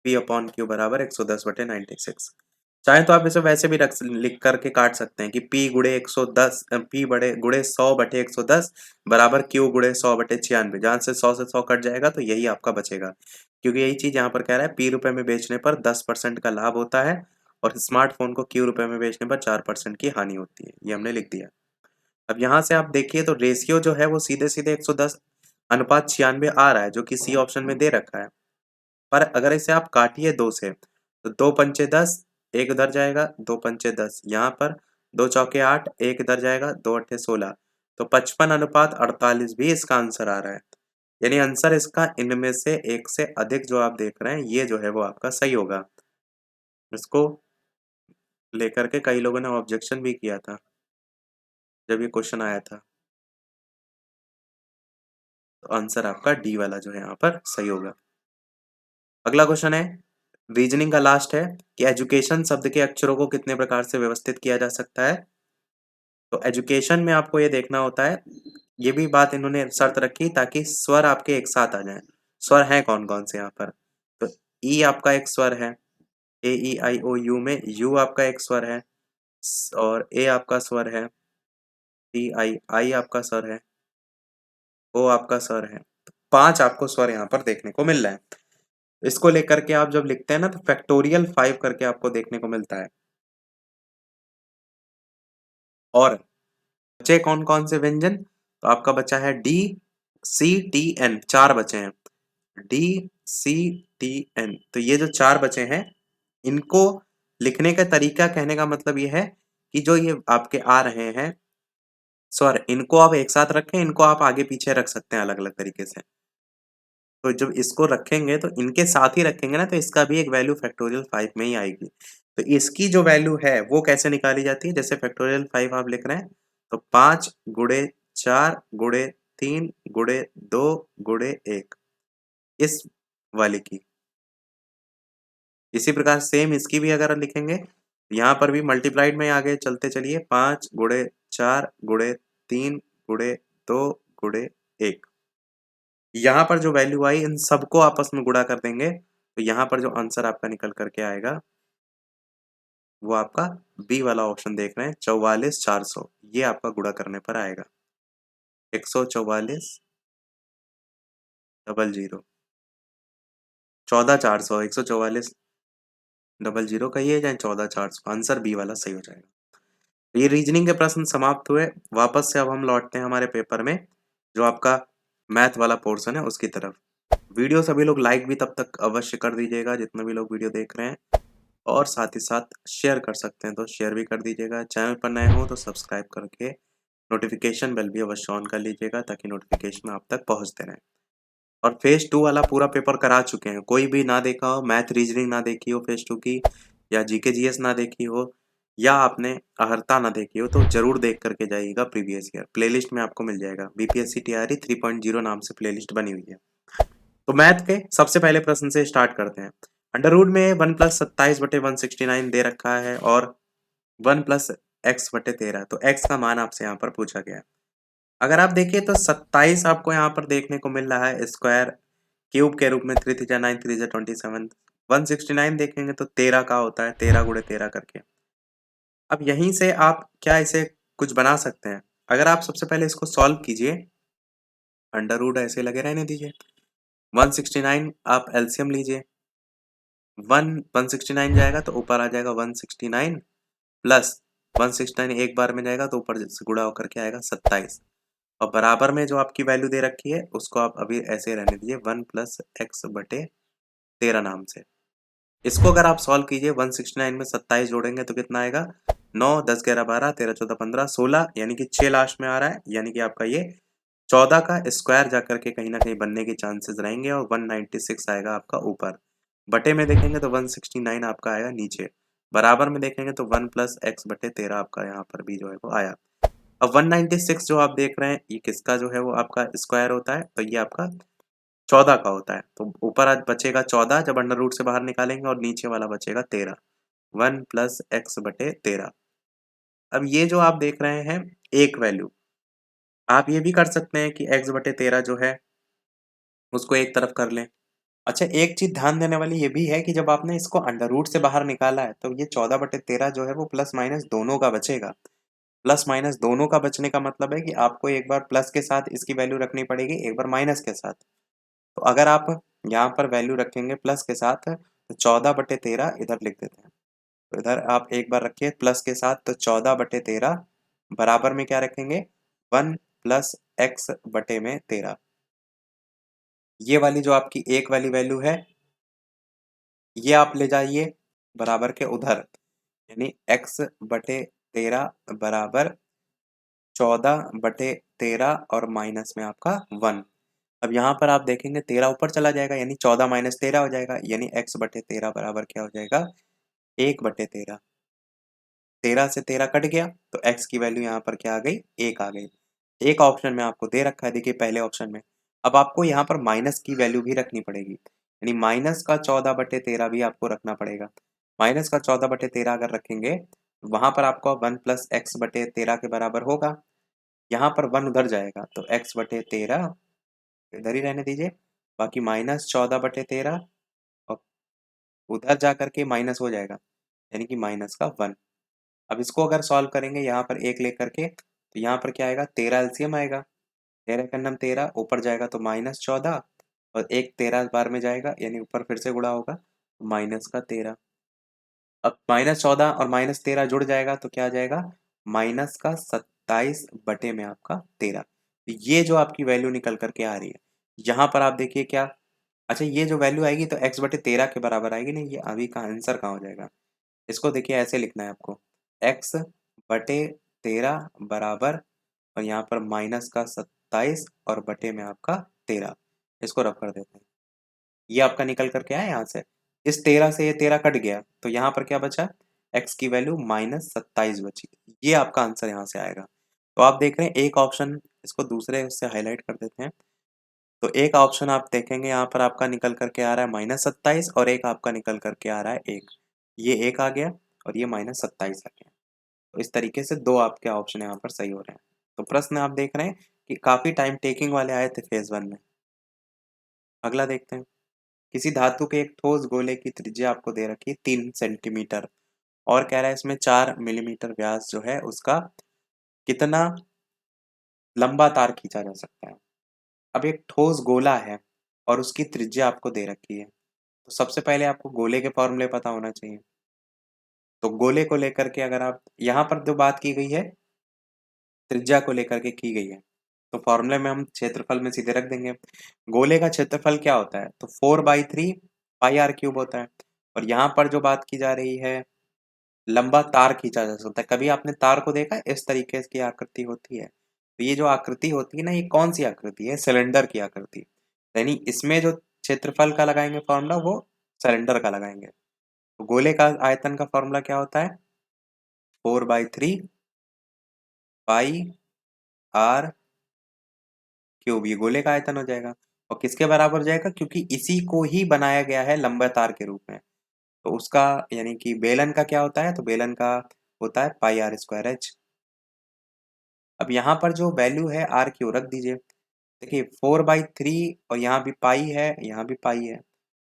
P अपॉन Q बराबर 110 बटे 96। चाहे तो आप इसे वैसे भी लिख करके काट सकते हैं कि P गुणे 110 P बड़े गुणे 100 बटे 110 बराबर Q गुणे 100 बटे 96। जहां से 100 से 100 कट जाएगा तो यही आपका बचेगा, क्योंकि यही चीज यहाँ पर कह रहा है P रुपए में बेचने पर 10% का लाभ होता है और स्मार्टफोन को Q रुपए में बेचने पर 4% की हानि होती है। ये हमने लिख दिया। अब यहाँ से आप देखिए तो रेशियो जो है वो सीधे सीधे 110 अनुपात 96 आ रहा है, जो कि सी ऑप्शन में दे रखा है। पर अगर इसे आप काटिए 2 से तो 2 पंचे 10, एक इधर जाएगा, 2 पंचे 10 यहाँ पर, 2 चौके 8, एक इधर जाएगा, 2 अट्ठे 16, तो 55 अनुपात 48 भी इसका आंसर आ रहा है। यानी आंसर इसका इनमें से एक से अधिक जो आप देख रहे हैं ये जो है वो आपका सही होगा। इसको लेकर के कई लोगों ने ऑब्जेक्शन भी किया था जब ये क्वेश्चन आया था। तो आंसर आपका डी वाला जो है यहाँ पर सही होगा। अगला क्वेश्चन है रीजनिंग का लास्ट है कि एजुकेशन शब्द के अक्षरों को कितने प्रकार से व्यवस्थित किया जा सकता है। तो एजुकेशन में आपको ये देखना होता है, ये भी बात इन्होंने शर्त रखी ताकि स्वर आपके एक साथ आ जाएं। स्वर हैं कौन कौन से यहाँ पर? तो ई आपका एक स्वर है, ए ई आई ओ यू में यू आपका एक स्वर है और ए आपका स्वर है, टी आई आई आपका स्वर है, ओ आपका स्वर है। तो 5 आपको स्वर यहाँ पर देखने को मिल रहा है। इसको लेकर के आप जब लिखते हैं ना तो फैक्टोरियल 5 करके आपको देखने को मिलता है। और बचे कौन कौन से व्यंजन? तो आपका बचा है डी सी टी एन, 4 बचे हैं। डी सी टी एन, तो ये जो 4 बचे हैं इनको लिखने का तरीका कहने का मतलब ये है कि जो ये आपके आ रहे हैं स्वर, इनको आप एक साथ रखें, इनको आप आगे पीछे रख सकते हैं अलग अलग तरीके से। तो जब इसको रखेंगे तो इनके साथ ही रखेंगे ना तो इसका भी एक वैल्यू फैक्टोरियल 5 में ही आएगी। तो इसकी जो वैल्यू है वो कैसे निकाली जाती है? जैसे फैक्टोरियल 5 आप लिख रहे हैं तो 5 गुणे 4 गुणे 3 गुणे 2 गुणे 1, इस वाले की। इसी प्रकार सेम इसकी भी अगर लिखेंगे यहाँ पर भी मल्टीप्लाइड में आगे चलते चलिए, 5 गुणे 4 गुणे 3 गुणे 2 गुणे 1। यहाँ पर जो वैल्यू आई इन सबको आपस में गुणा कर देंगे तो यहाँ पर जो आंसर आपका निकल करके आएगा वो आपका बी वाला ऑप्शन देख रहे हैं 44,400, ये आपका गुणा करने पर आएगा 144 डबल जीरो 14,400, 144 00 कहिए चाहे 14,400, आंसर बी वाला सही हो जाएगा। तो ये रीजनिंग के प्रश्न समाप्त हुए। वापस से अब हम लौटते हैं हमारे पेपर में जो आपका मैथ वाला पोर्शन है उसकी तरफ। वीडियो सभी लोग लाइक भी तब तक अवश्य कर दीजिएगा जितने भी लोग वीडियो देख रहे हैं, और साथ ही साथ शेयर कर सकते हैं तो शेयर भी कर दीजिएगा। चैनल पर नए हो तो सब्सक्राइब करके नोटिफिकेशन बेल भी अवश्य ऑन कर लीजिएगा ताकि नोटिफिकेशन आप तक पहुंचते रहें। और फेज 2 वाला पूरा पेपर करा चुके हैं, कोई भी ना देखा हो, मैथ रीजनिंग ना देखी हो फेज 2 की, या जीके जीएस ना देखी हो, या आपने अहर्ता ना देखी हो, तो जरूर देख करके जाइएगा प्रीवियस ईयर। प्लेलिस्ट में आपको मिल जाएगा, बीपीएससी टीआरई 3.0 नाम से प्लेलिस्ट बनी हुई है। तो मैथ के सबसे पहले प्रश्न से स्टार्ट करते हैं। अंडर रूट में 1+27/169 दे रखा है और 1+x/13, तो x का मान आपसे यहाँ पर पूछा गया है। अगर आप देखिए तो 27 आपको यहाँ पर देखने को मिल रहा है स्क्वायर क्यूब के रूप में, 3 3 9 3 27। 169 देखेंगे तो 13 का होता है, 13 गुणे 13 करके। अब यहीं से आप क्या इसे कुछ बना सकते हैं। अगर आप सबसे पहले इसको सॉल्व कीजिए, अंडर रूट ऐसे लगे रहने दीजिए। 169 आप एलसीएम लीजिए, 169 जाएगा तो ऊपर आ जाएगा 169 प्लस 169 एक बार में जाएगा तो ऊपर से गुणा होकर के आएगा 27, और बराबर में जो आपकी वैल्यू दे रखी है उसको आप अभी ऐसे रहने दीजिए 1+x/13 नाम से। इसको अगर आप सॉल्व कीजिए, 169 में 27 जोड़ेंगे तो कितना आएगा, 9 10 11 12 13 14 15 16, यानी कि 6 लास्ट में आ रहा है, यानी कि आपका ये 14 का स्क्वायर जाकर के कहीं ना कहीं बनने के चांसेस रहेंगे और 196 आएगा आपका ऊपर। बटे में देखेंगे तो 169 आपका आएगा नीचे। बराबर में देखेंगे तो 1+x/13 आपका यहाँ पर भी जो है वो आया। अब 196 जो आप देख रहे हैं ये किसका जो है वो आपका स्क्वायर होता है, तो ये आपका 14 का होता है। तो ऊपर आज बचेगा 14 जब अंडर रूट से बाहर निकालेंगे, और नीचे वाला बचेगा 13, 1+x/13। अब ये जो आप देख रहे हैं एक वैल्यू, आप ये भी कर सकते हैं कि x/13 जो है उसको एक तरफ कर लें। अच्छा, एक चीज ध्यान देने वाली ये भी है कि जब आपने इसको अंडर रूट से बाहर निकाला है तो ये 14/13 जो है वो प्लस माइनस दोनों का बचेगा। प्लस माइनस दोनों का बचने का मतलब है कि आपको एक बार प्लस के साथ इसकी वैल्यू रखनी पड़ेगी, एक बार माइनस के साथ। तो अगर आप यहाँ पर वैल्यू रखेंगे प्लस के साथ तो 14/13 इधर लिख देते हैं। तो इधर आप एक बार रखिए प्लस के साथ, तो 14/13 बराबर में क्या रखेंगे, 1+x/13। ये वाली जो आपकी एक वाली वैल्यू है ये आप ले जाइए बराबर के उधर, यानी x/13 बराबर 14/13 और माइनस में आपका 1। अब यहाँ पर आप देखेंगे 13 ऊपर चला जाएगा, यानी 14 माइनस 13 हो जाएगा, यानी x/13 बराबर क्या हो जाएगा, 1/13। 13 से 13 कट गया तो x की वैल्यू यहाँ पर क्या आ गई, 1 आ गई। एक ऑप्शन में आपको दे रखा है, देखिए पहले ऑप्शन में। अब आपको यहाँ पर माइनस की वैल्यू भी रखनी पड़ेगी, यानी माइनस का 14/13 भी आपको रखना पड़ेगा। माइनस का 14/13 अगर रखेंगे वहां पर आपको 1+x/13 के बराबर होगा। यहाँ पर 1 उधर जाएगा तो x/13 इधर ही रहने दीजिए, बाकी -14/13 और उधर जा करके माइनस हो जाएगा, यानी कि माइनस का 1। अब इसको अगर सॉल्व करेंगे यहाँ पर एक लेकर के, तो यहाँ पर क्या आएगा, 13 एलसीएम आएगा, 13 का नम 13 ऊपर जाएगा तो -14, और एक 13 बार में जाएगा यानी ऊपर फिर से गुणा होगा माइनस का 13। अब -14 और -13 जुड़ जाएगा तो क्या आ जाएगा, माइनस का 27 बटे में आपका 13। ये जो आपकी वैल्यू निकल करके आ रही है, यहाँ पर आप देखिए क्या, अच्छा ये जो वैल्यू आएगी तो x/13 के बराबर आएगी नहीं, ये अभी का आंसर कहाँ हो जाएगा। इसको देखिए ऐसे लिखना है आपको, x/13 बराबर, और यहाँ पर माइनस का 27 और बटे में आपका 13। इसको रफ कर देते हैं, ये आपका निकल करके आया यहाँ से। इस 13 से ये 13 कट गया तो यहाँ पर क्या बचा, x की वैल्यू -27 बची। ये आपका आंसर यहाँ से आएगा। तो आप देख रहे हैं एक ऑप्शन, इसको दूसरे उससे हाईलाइट कर देते हैं। तो एक ऑप्शन आप देखेंगे यहाँ पर आपका निकल करके आ रहा है -27, और एक आपका निकल करके आ रहा है 1। ये 1 आ गया और ये -27 आ गया। तो इस तरीके से दो आपके ऑप्शन यहाँ पर सही हो रहे हैं। तो प्रश्न आप देख रहे हैं कि काफी टाइम टेकिंग वाले आए थे फेज 1 में। अगला देखते हैं, किसी धातु के एक ठोस गोले की त्रिज्या आपको दे रखी है 3 सेंटीमीटर, और कह रहा है इसमें 4 मिलीमीटर व्यास जो है उसका कितना लंबा तार खींचा जा सकता है। अब एक ठोस गोला है और उसकी त्रिज्या आपको दे रखी है, तो सबसे पहले आपको गोले के फॉर्मूले पता होना चाहिए। तो गोले को लेकर के अगर आप यहाँ पर जो बात की गई है त्रिज्या को लेकर के की गई है, तो फॉर्मूले में हम क्षेत्रफल में सीधे रख देंगे। गोले का क्षेत्रफल क्या होता है, तो 4/3 πr³ होता है। और यहाँ पर जो बात की जा रही है लंबा तार खींचा जा सकता है। कभी आपने तार को देखा है, इस तरीके की आकृति होती है, तो ये जो आकृति होती है ना, ये कौन सी आकृति है? सिलेंडर की आकृति। यानी इसमें जो क्षेत्रफल का लगाएंगे फॉर्मूला वो सिलेंडर का लगाएंगे। तो गोले का आयतन का फॉर्मूला क्या होता है? 4/3 पाई आर क्यूब, ये गोले का आयतन हो जाएगा। और किसके बराबर हो जाएगा? क्योंकि इसी को ही बनाया गया है लंबा तार के रूप में। तो उसका यानी कि बेलन का क्या होता है? तो बेलन का होता है पाई आर स्क्वायर एच। अब यहाँ पर जो वैल्यू है आर क्यू रख दीजिए। देखिए 4/3 और यहाँ भी पाई है, यहाँ भी पाई है।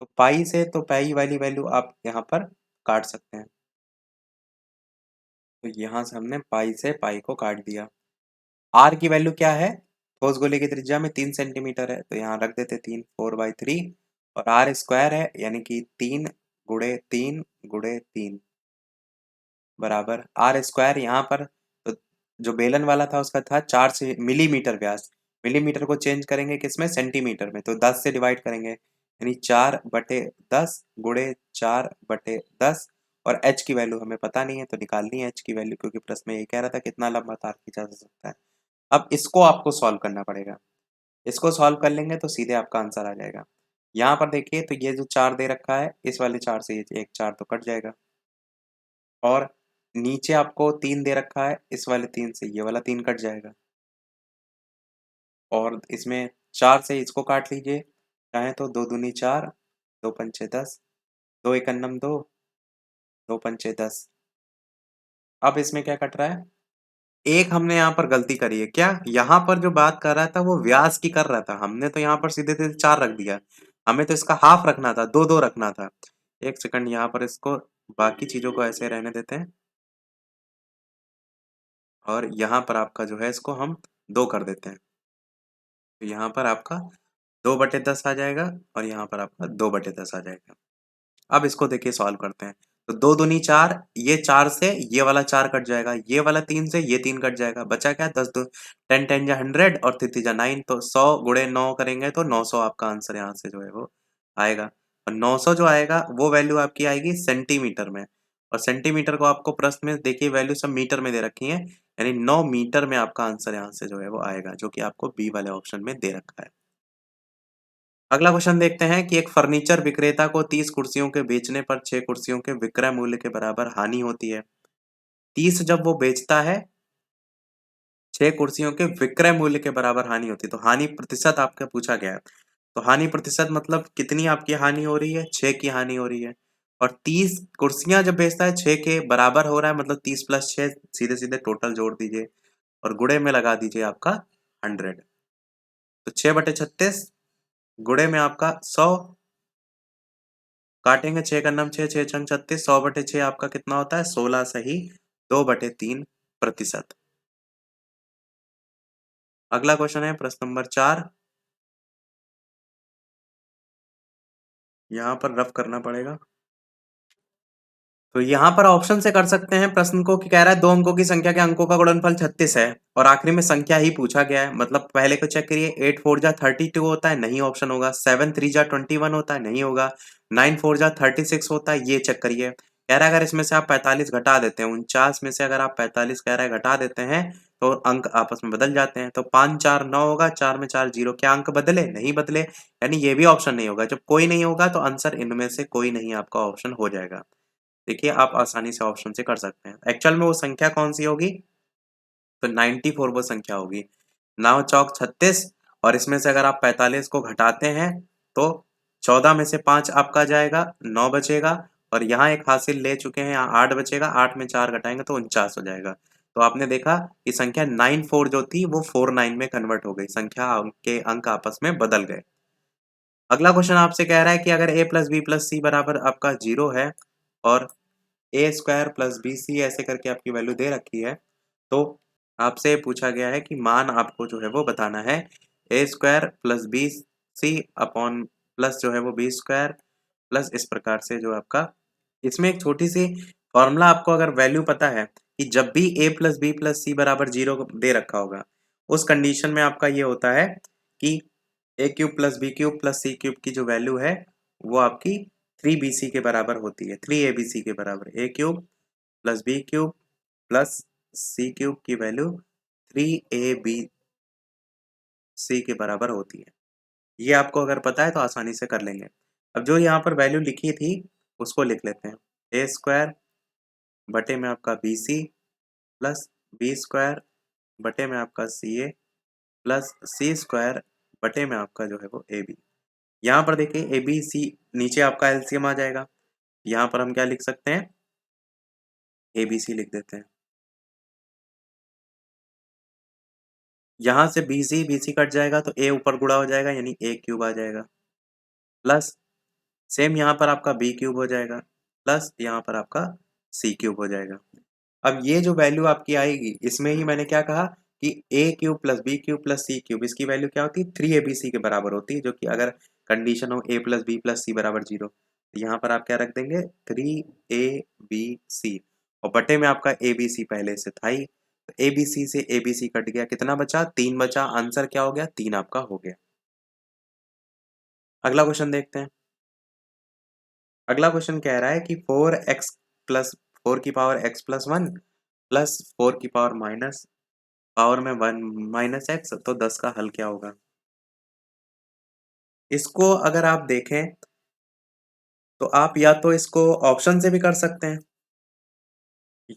तो पाई से तो पाई वाली वैल्यू आप यहाँ पर काट सकते हैं। तो यहाँ से हमने पाई से पाई को काट दिया। आर की वैल्यू क्या है? ठोस गोले की त्रिज्या में 3 सेंटीमीटर है, तो यहाँ रख देते 3, 4/3। और आर स्क्वायर है यानी कि 3 × 3 × 3 बराबर आर स्क्वायर। यहाँ पर तो जो बेलन वाला था उसका था 4 से मिलीमीटर व्यास। मिलीमीटर को चेंज करेंगे किसमें? सेंटीमीटर में। तो 10 से डिवाइड करेंगे यानी 4/10 गुणे 4/10। और एच की वैल्यू हमें पता नहीं है तो निकालनी है एच की वैल्यू, क्योंकि प्रश्न में ये कह रहा था कितना लंबा तार खींचा जा सकता है। अब इसको आपको सॉल्व करना पड़ेगा। इसको सॉल्व कर लेंगे तो सीधे आपका आंसर आ जाएगा। यहाँ पर देखिए तो ये जो 4 दे रखा है, इस वाले 4 से ये एक 4 तो कट जाएगा। और नीचे आपको 3 दे रखा है, इस वाले 3 से ये वाला 3 कट जाएगा। और इसमें 4 से इसको काट लीजिए, चाहे तो 2 दूनी 4, 2 पंचे 10, 2 एकन्नम 2, 2 पंचे 10। अब इसमें क्या कट रहा है? एक हमने यहाँ पर गलती करी है। क्या? यहाँ पर जो बात कर रहा था वो व्यास की कर रहा था, हमने तो यहाँ पर सीधे सीधे 4 रख दिया। हमें तो इसका हाफ रखना था, 2 2 रखना था। एक सेकंड, यहाँ पर इसको बाकी चीजों को ऐसे रहने देते हैं और यहाँ पर आपका जो है इसको हम 2 कर देते हैं। तो यहाँ पर आपका 2/10 आ जाएगा और यहाँ पर आपका 2/10 आ जाएगा। अब इसको देखिए सॉल्व करते हैं। तो 2 दूनी 4, ये 4 से ये वाला 4 कट जाएगा, ये वाला 3 से ये 3 कट जाएगा, बचा क्या? 10 दो 10 10 जा 100 और 3 3 जा 9। तो 100 गुणे 9 करेंगे तो 900 आपका आंसर यहाँ से जो है वो आएगा। और 900 जो आएगा वो वैल्यू आपकी आएगी सेंटीमीटर में। और सेंटीमीटर को आपको प्रश्न में देखिए वैल्यू सब मीटर में दे रखी है, यानी 9 मीटर में आपका आंसर यहाँ से जो है वो आएगा, जो कि आपको बी वाले ऑप्शन में दे रखा है। अगला क्वेश्चन देखते हैं कि एक फर्नीचर विक्रेता को 30 कुर्सियों के बेचने पर 6 कुर्सियों के विक्रय मूल्य के बराबर हानि होती है। 30 जब वो बेचता है, 6 कुर्सियों के विक्रय मूल्य के बराबर हानि होती है। तो हानि प्रतिशत आपका पूछा गया है। तो हानि प्रतिशत मतलब कितनी आपकी हानि हो रही है? 6 की हानि हो रही है। और 30 कुर्सियां जब बेचता है 6 के बराबर हो रहा है, मतलब 30 + 6, सीधे सीधे टोटल जोड़ दीजिए और गुणे में लगा दीजिए आपका 100। तो 6/36 गुणे में आपका 100, काटेंगे 6 का नम 6, 6 छंग 36, 100/6 आपका कितना होता है? 16 सही 2/3%। अगला क्वेश्चन है प्रश्न नंबर 4। यहाँ पर रफ करना पड़ेगा। तो यहाँ पर ऑप्शन से कर सकते हैं प्रश्न को, कि कह रहा है 2 अंकों की संख्या के अंकों का गुणनफल 36 है और आखिरी में संख्या ही पूछा गया है। मतलब पहले को चेक करिए, 8 4 जा 32 होता है, नहीं ऑप्शन होगा। 7 3 जा 21 होता है, नहीं होगा। 9 4 जा 36 होता है, ये चेक करिए। कह रहा है अगर इसमें से आप 45 घटा देते हैं, 49 में से अगर आप 45 कह रहा है घटा देते हैं तो अंक आपस में बदल जाते हैं। तो 5 4 9 होगा, 4 में 4 0। क्या अंक बदले? नहीं बदले, यानी ये भी ऑप्शन नहीं होगा। जब कोई नहीं होगा तो आंसर इनमें से कोई नहीं आपका ऑप्शन हो जाएगा। देखिए आप आसानी से ऑप्शन से कर सकते हैं। एक्चुअल में वो संख्या कौन सी होगी? तो 94 वो संख्या होगी। 9 चौक 36 और इसमें से अगर आप 45 को घटाते हैं तो 14 में से 5 आपका जाएगा, 9 बचेगा। और यहाँ एक हासिल ले चुके हैं, यहाँ 8 बचेगा, 8 में 4 घटाएंगे तो 49 हो जाएगा। तो आपने देखा कि संख्या 94 जो थी वो 49 में कन्वर्ट हो गई, संख्या के अंक आपस में बदल गए। अगला क्वेश्चन आपसे कह रहा है कि अगर a + b + c बराबर आपका 0 है और a² + bc ऐसे करके आपकी वैल्यू दे रखी है, तो आपसे पूछा गया है कि मान आपको जो है वो बताना है। a² + bc अपॉन प्लस जो है वो b² प्लस इस प्रकार से जो आपका, इसमें एक छोटी सी फॉर्मूला आपको अगर वैल्यू पता है कि जब भी a + b + c बराबर 0 दे रखा होगा, उस कंडीशन में आपका ये होता है कि a³ + b³ + c³ की जो वैल्यू है वो आपकी 3bc के बराबर होती है, 3abc के बराबर। a³ + b³ + c³ की वैल्यू 3ABC के बराबर होती है। ये आपको अगर पता है तो आसानी से कर लेंगे। अब जो यहाँ पर वैल्यू लिखी थी उसको लिख लेते हैं। ए स्क्वायर बटे में आपका BC प्लस बी स्क्वायर बटे में आपका CA प्लस C स्क्वायर बटे में आपका जो है वो AB। यहाँ पर देखिए ABC नीचे आपका LCM आ जाएगा। यहाँ पर हम क्या लिख सकते हैं, ABC लिख देते हैं। यहाँ से BC कट जाएगा तो A ऊपर गुणा हो जाएगा यानी A क्यूब आ जाएगा, प्लस सेम यहाँ पर आपका B क्यूब हो जाएगा, प्लस यहाँ पर आपका C क्यूब हो जाएगा। अब ये जो वैल्यू आपकी आएगी इसमें ही मैंने क्या कहा कि A cube plus B cube plus C cube, इसकी वैल्यू क्या होती है 3ABC के बराबर होती है, जो कि अगर कंडीशन हो A plus B plus C बराबर 0, तो यहाँ पर आप क्या रख देंगे 3ABC और बटे में आपका ABC पहले से था ही, तो ABC से ABC कट गया, कितना बचा 3 बचा, आंसर क्या हो गया 3 आपका हो गया। अगला क्वेश्चन देखते हैं। अगला क्वेश्चन कह रहा है कि 4x प्लस 4 की पावर x प्लस 1 प्लस 4 की पावर माइनस पावर में 1 माइनस एक्स, तो 10 का हल क्या होगा। इसको अगर आप देखें तो आप या तो इसको ऑप्शन से भी कर सकते हैं,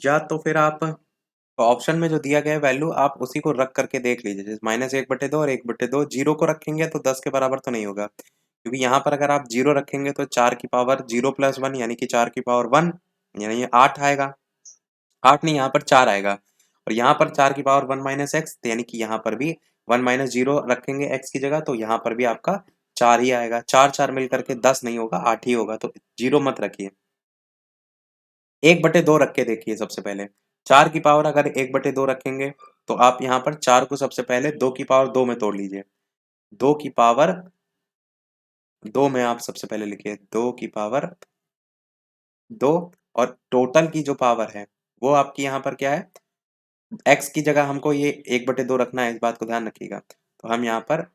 या तो फिर आप ऑप्शन में जो दिया गया है वैल्यू आप उसी को रख करके देख लीजिए। जैसे -1/2 और 1/2 जीरो को रखेंगे तो 10 के बराबर तो नहीं होगा, क्योंकि यहाँ पर अगर आप जीरो रखेंगे तो 4 की पावर 0 प्लस 1 यानी कि 4 की पावर 1 यानी ये 8 आएगा। 8 नहीं, यहाँ पर 4 आएगा, और यहाँ पर 4 की पावर 1 माइनस एक्स, यानी कि यहाँ पर भी 1 माइनस 0 रखेंगे एक्स की जगह, तो यहाँ पर भी आपका 4 ही आएगा। 4 4 मिल करके 10 नहीं होगा, 8 ही होगा, तो जीरो मत रखिए। 1/2 रख के देखिए सबसे पहले। 4 की पावर अगर 1/2 रखेंगे तो आप यहाँ पर 4 को सबसे पहले 2 की पावर 2 में तोड़ लीजिए। 2 की पावर 2 में आप सबसे पहले लिखिए 2 की पावर 2, और टोटल की जो पावर है वो आपकी यहाँ पर क्या है, एक्स की जगह हमको ये 1/2 रखना है, इस बात को ध्यान रखिएगा। तो हम यहाँ पर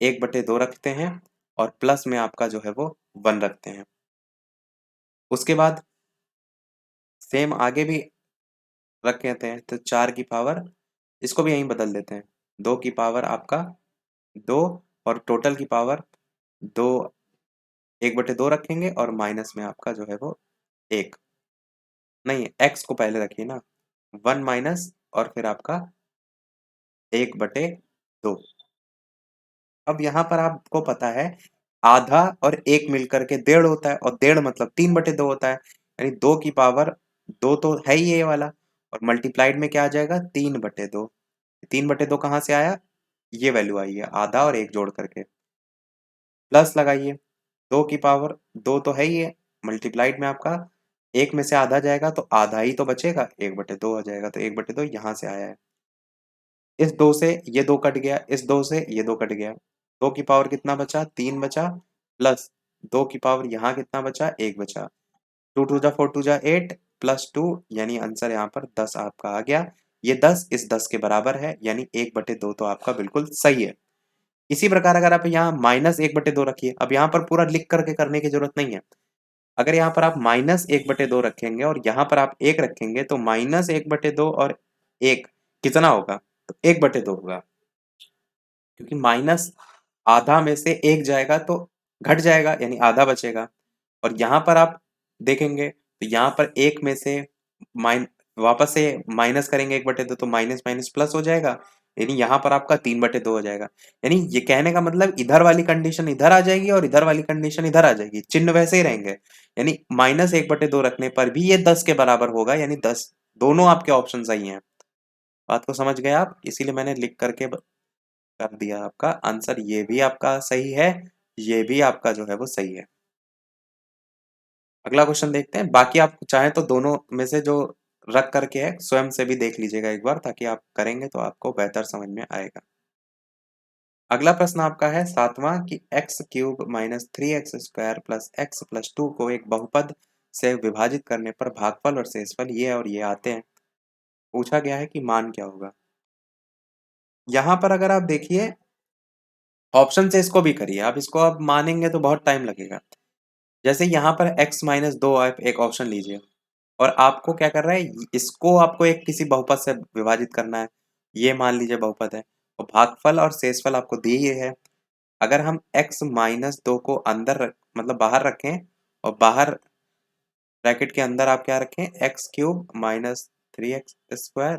1/2 रखते हैं और प्लस में आपका जो है वो 1 रखते हैं। उसके बाद सेम आगे भी रख देते हैं, तो 4 की पावर, इसको भी यहीं बदल देते हैं, 2 की पावर आपका 2 और टोटल की पावर 2, 1/2 रखेंगे और माइनस में आपका जो है वो 1, नहीं एक्स को पहले रखिए ना, 1 माइनस और फिर आपका 1/2। अब यहाँ पर आपको पता है आधा और एक मिलकर के 1.5 होता है, और 1.5 मतलब 3/2 होता है, यानी 2 की पावर 2 तो है ही ये वाला, और मल्टीप्लाइड में क्या आ जाएगा 3/2। 3/2 कहाँ से आया, ये वैल्यू आई है आधा और एक जोड़ करके, प्लस लगाइए 2 की पावर 2 तो है ही है, मल्टीप्लाइड में आपका एक में से आधा जाएगा तो आधा ही तो बचेगा, 1/2 हो जाएगा, तो 1/2 यहाँ से आया है। इस 2 से ये 2 कट गया, इस 2 से ये 2 कट गया, 2 की पावर कितना बचा 3 बचा, प्लस 2 की पावर यहाँ कितना बचा 1 बचा, 2 2 जा 4 2 जा 8 प्लस 2, यानी आंसर यहाँ पर 10 आपका आ गया। ये 10 इस 10 के बराबर है, यानी 1/2 तो आपका बिल्कुल सही है। इसी प्रकार अगर आप यहाँ -1/2 रखिए, अब यहाँ पर पूरा लिख करके करने की जरूरत नहीं है। अगर यहाँ पर आप -1/2 रखेंगे और यहाँ पर आप 1 रखेंगे तो -1/2 और 1 कितना होगा, तो 1/2 होगा, क्योंकि माइनस आधा में से 1 जाएगा तो घट जाएगा यानी आधा बचेगा, और यहाँ पर आप देखेंगे तो यहाँ पर 1 में से माइन वापस से माइनस करेंगे 1/2 तो माइनस माइनस प्लस हो जाएगा, यानी यहाँ पर आपका 3/2 हो जाएगा। यानी ये कहने का मतलब इधर वाली कंडीशन इधर आ जाएगी और इधर वाली कंडीशन इधर आ जाएगी, चिन्ह वैसे ही रहेंगे, यानी -1/2 रखने पर भी ये 10 के बराबर होगा, यानी 10 दोनों आपके ऑप्शन सही हैं। बात को समझ गए आप, इसीलिए मैंने लिख करके कर दिया। आपका आंसर ये भी आपका सही है, ये भी आपका जो है वो सही है। अगला क्वेश्चन देखते हैं। बाकी आप चाहें तो दोनों में से जो रख करके है स्वयं से भी देख लीजिएगा एक बार, ताकि आप करेंगे तो आपको बेहतर समझ में आएगा। अगला प्रश्न आपका है 7वां कि x³ minus 3x² plus x plus 2 को एक बहुपद से विभाजित करने पर भागफल और शेषफल ये और ये आते हैं। पूछा गया है कि मान क्या होगा। यहाँ पर अगर आप देखिए ऑप्शन से इसको भी करिए, आप इसको अब मानेंगे तो बहुत टाइम लगेगा। जैसे यहाँ पर x-2 आप एक ऑप्शन लीजिए, और आपको क्या कर रहा है, इसको आपको एक किसी बहुपद से विभाजित करना है, ये मान लीजिए बहुपद है, और भागफल और शेषफल आपको दिए ही है। अगर हम x माइनस 2 को अंदर मतलब बाहर रखें, और बाहर ब्रैकेट के अंदर आप क्या रखें, x cube minus 3x square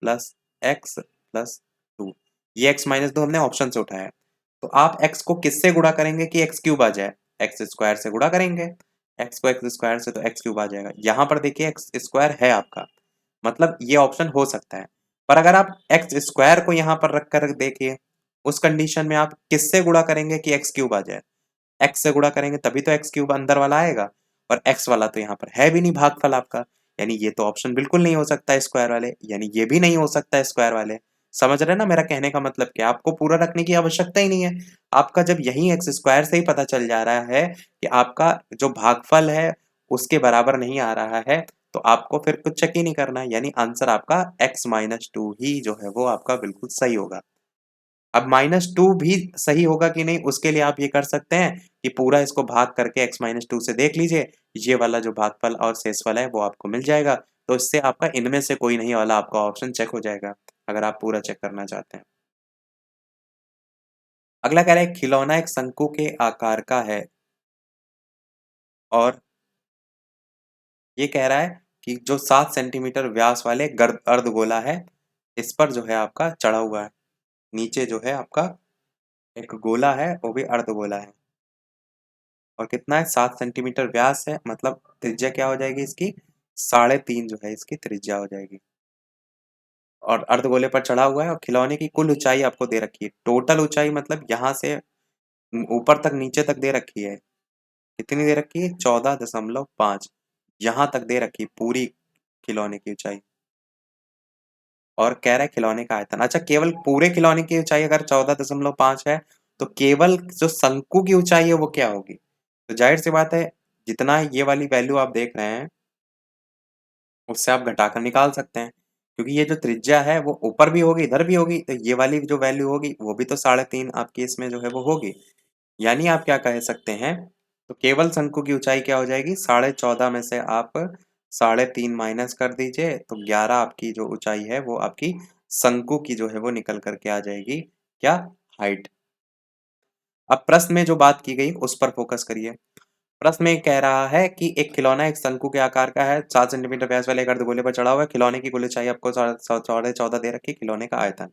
plus x plus 2, ये x माइनस 2 हमने ऑप्शन से उठाया है। तो आप x को किससे गुणा करेंगे कि एक्स क्यूब आ जाए, एक्स स्क्वायर से गुणा करेंगे, x को एक्स स्क्वायर से तो एक्स क्यूब आ जाएगा। यहाँ पर देखिए एक्स स्क्वायर है आपका, मतलब ये ऑप्शन हो सकता है। पर अगर आप एक्स स्क्वायर को यहाँ पर रख कर देखिए, उस कंडीशन में आप किससे गुणा करेंगे कि एक्स क्यूब आ जाए, एक्स से गुणा करेंगे तभी तो एक्स क्यूब अंदर वाला आएगा, और एक्स वाला तो यहाँ पर है भी नहीं भागफल आपका, यानी ये तो ऑप्शन बिल्कुल नहीं हो सकता स्क्वायर वाले, यानी ये भी नहीं हो सकता स्क्वायर वाले। समझ रहे ना मेरा कहने का मतलब क्या, आपको पूरा रखने की आवश्यकता ही नहीं है। आपका जब यही एक्स स्क्वायर से ही पता चल जा रहा है कि आपका जो भागफल है उसके बराबर नहीं आ रहा है, तो आपको फिर कुछ चेक ही नहीं करना है, यानी आंसर आपका x माइनस 2 ही जो है वो आपका बिल्कुल सही होगा। अब -2 भी सही होगा कि नहीं, उसके लिए आप ये कर सकते हैं कि पूरा इसको भाग करके x माइनस 2 से देख लीजिए, ये वाला जो भागफल और शेषफल है वो आपको मिल जाएगा। तो इससे आपका इनमें से कोई नहीं वाला आपका ऑप्शन चेक हो जाएगा, अगर आप पूरा चेक करना चाहते हैं। अगला कह रहा है खिलौना एक शंकु के आकार का है, और ये कह रहा है कि जो 7 सेंटीमीटर व्यास वाले अर्धगोला है, इस पर जो है आपका चढ़ा हुआ है। नीचे जो है आपका एक गोला है, वो भी अर्धगोला है, और कितना है, 7 सेंटीमीटर व्यास है, मतलब त्रिज्या क्या हो जाएगी इसकी, 3.5 जो है इसकी त्रिज्या हो जाएगी, और अर्धगोले पर चढ़ा हुआ है, और खिलौने की कुल ऊंचाई आपको दे रखी है। टोटल ऊंचाई मतलब यहाँ से ऊपर तक नीचे तक दे रखी है, कितनी दे रखी है, 14.5 यहाँ तक दे रखी है पूरी खिलौने की ऊंचाई। और कह रहा है खिलौने का आयतन, अच्छा केवल पूरे खिलौने की ऊंचाई अगर 14.5 है, तो केवल जो शंकु की ऊंचाई है वो क्या होगी, तो जाहिर सी बात है जितना ये वाली वैल्यू आप देख रहे हैं उससे आप घटाकर निकाल सकते हैं, क्योंकि ये जो त्रिज्या है वो ऊपर भी होगी इधर भी होगी, तो ये वाली जो वैल्यू होगी वो भी तो 3.5 आपकी इसमें जो है वो होगी। यानी आप क्या कह सकते हैं, तो केवल शंकु की ऊंचाई क्या हो जाएगी, 14.5 में से आप 3.5 माइनस कर दीजिए, तो 11 आपकी जो ऊंचाई है वो आपकी शंकु की जो है वो निकल करके आ जाएगी, क्या, हाइट। अब प्रश्न में जो बात की गई उस पर फोकस करिए। प्रश्न में कह रहा है कि एक खिलौना एक शंकु के आकार का है, 7 सेंटीमीटर व्यास वाले एक अर्धगोले पर चढ़ा हुआ है, खिलौने की कुल ऊंचाई आपको 14.5 दे रखी है, खिलौने का आयतन।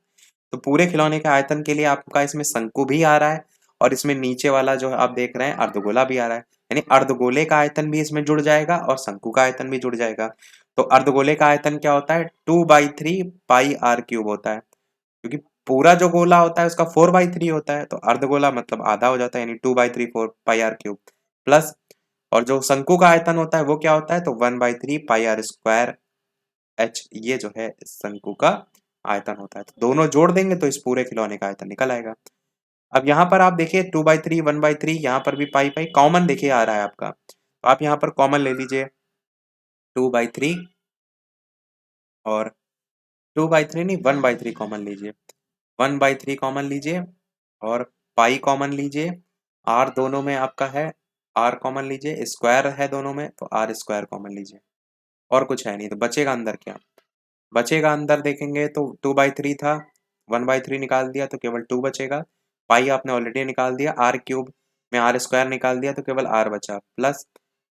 तो पूरे खिलौने के आयतन के लिए आपका इसमें शंकु भी आ रहा है, और इसमें नीचे वाला जो आप देख रहे हैं अर्धगोला भी आ रहा है, यानी अर्धगोले का आयतन भी इसमें जुड़ जाएगा और शंकु का आयतन भी जुड़ जाएगा। तो अर्धगोले का आयतन क्या होता है, 2/3 पाई आर क्यूब होता है, क्योंकि पूरा जो गोला होता है उसका 4/3 होता है, तो अर्धगोला मतलब आधा हो जाता है, यानी 2/3 4 पाई आर क्यूब प्लस, और जो शंकु का आयतन होता है वो क्या होता है, तो 1/3 पाई आर स्क्वायर एच, ये जो है शंकु का आयतन होता है। तो दोनों जोड़ देंगे तो इस पूरे खिलौने का आयतन निकल आएगा। अब यहाँ पर आप देखिए 2/3 1/3, यहाँ पर भी पाई पाई कॉमन देखिए आ रहा है आपका, तो आप यहाँ पर कॉमन ले लीजिए 2/3, और 2/3 नहीं 1/3 कॉमन लीजिए, 1/3 कॉमन लीजिए, और पाई कॉमन लीजिए, आर दोनों में आपका है, आर कॉमन लीजिए, स्क्वायर है दोनों में तो आर स्क्वायर कॉमन लीजिए, और कुछ है नहीं, तो बचेगा अंदर क्या, बचेगा अंदर देखेंगे तो 2/3 था, 1/3 निकाल दिया तो केवल 2 बचेगा, पाई आपने ऑलरेडी निकाल दिया, आर क्यूब में आर स्क्वायर निकाल दिया तो केवल आर बचा, प्लस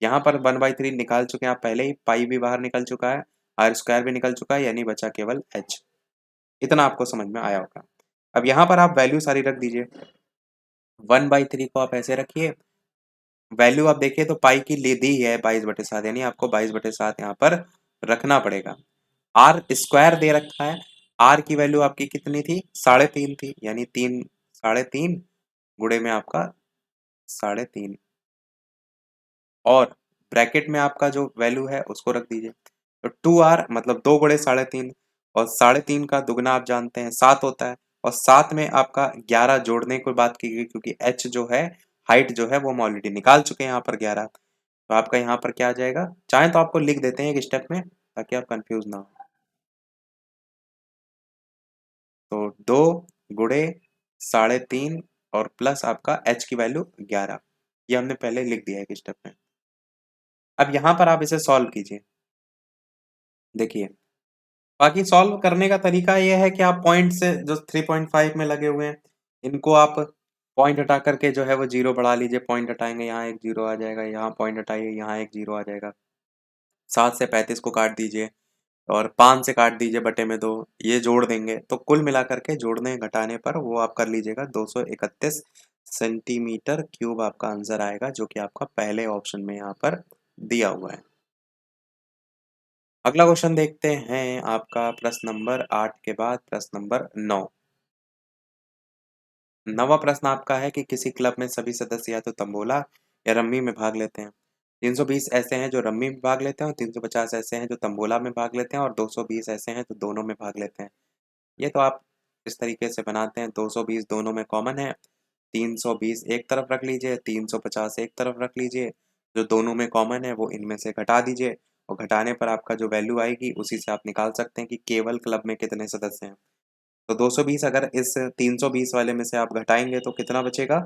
यहाँ पर 1/3 निकाल चुके हैं आप पहले ही, पाई भी बाहर निकल चुका है, आर स्क्वायर भी निकल चुका है, यानी बचा केवल एच। इतना आपको समझ में आया होगा। अब यहाँ पर आप वैल्यू सारी रख दीजिए, 1/3 को आप ऐसे रखिए, वैल्यू आप देखिए तो पाई की ले दी है 22/7, यानी आपको 22/7 यहाँ पर रखना पड़ेगा। आर स्क्वायर दे रखा है, आर की वैल्यू आपकी कितनी थी, 3.5 थी, यानी 3.5 गुणे में आपका 3.5, और ब्रैकेट में आपका जो वैल्यू है उसको रख दीजिए, तो 2r मतलब 2 गुणे 3.5, और 3.5 का दुगना आप जानते हैं 7 होता है, और 7 में आपका 11 जोड़ने की बात की गई, क्योंकि h जो है हाइट जो है वो हम ऑलरेडी निकाल चुके हैं यहाँ पर 11, तो आपका यहाँ पर क्या आ जाएगा, चाहे तो आपको लिख देते हैं एक स्टेप में ताकि आप कंफ्यूज ना हो, तो 2 गुणे 3.5 और प्लस आपका h की वैल्यू 11, ये हमने पहले लिख दिया है एक स्टेप में। अब यहाँ पर आप इसे सॉल्व कीजिए, देखिए बाकी सॉल्व करने का तरीका ये है कि आप पॉइंट से जो 3.5 में लगे हुए हैं, इनको आप पॉइंट हटा करके जो है वो 0 बढ़ा लीजिए। पॉइंट हटाएँगे, यहाँ एक 0 आ जाएगा, यहाँ पॉइंट हटाइए, यहाँ एक 0 आ जाएगा। 7 से 35 को काट दीजिए और 5 से काट दीजिए बटे में 2, ये जोड़ देंगे तो कुल मिला करके जोड़ने घटाने पर वो आप कर लीजिएगा 231 सेंटीमीटर क्यूब आपका आंसर आएगा, जो कि आपका पहले ऑप्शन में यहाँ पर दिया हुआ है। अगला क्वेश्चन देखते हैं आपका प्रश्न नंबर 8 के बाद प्रश्न नंबर 9। 9वां प्रश्न आपका है कि किसी क्लब में सभी सदस्य या तो तंबोला या रम्मी में भाग लेते हैं। 320 ऐसे हैं जो रम्मी में भाग लेते हैं और 350 ऐसे हैं जो तंबोला में भाग लेते हैं और 220 ऐसे हैं जो दोनों में भाग लेते हैं। ये तो आप इस तरीके से बनाते हैं, 220 दोनों में कॉमन है, 320 एक तरफ रख लीजिए, 350 एक तरफ रख लीजिए, जो दोनों में कॉमन है वो इनमें से घटा दीजिए और घटाने पर आपका जो वैल्यू आएगी उसी से आप निकाल सकते हैं कि केवल क्लब में कितने सदस्य हैं। तो 220 अगर इस 320 वाले में से आप घटाएंगे तो कितना बचेगा?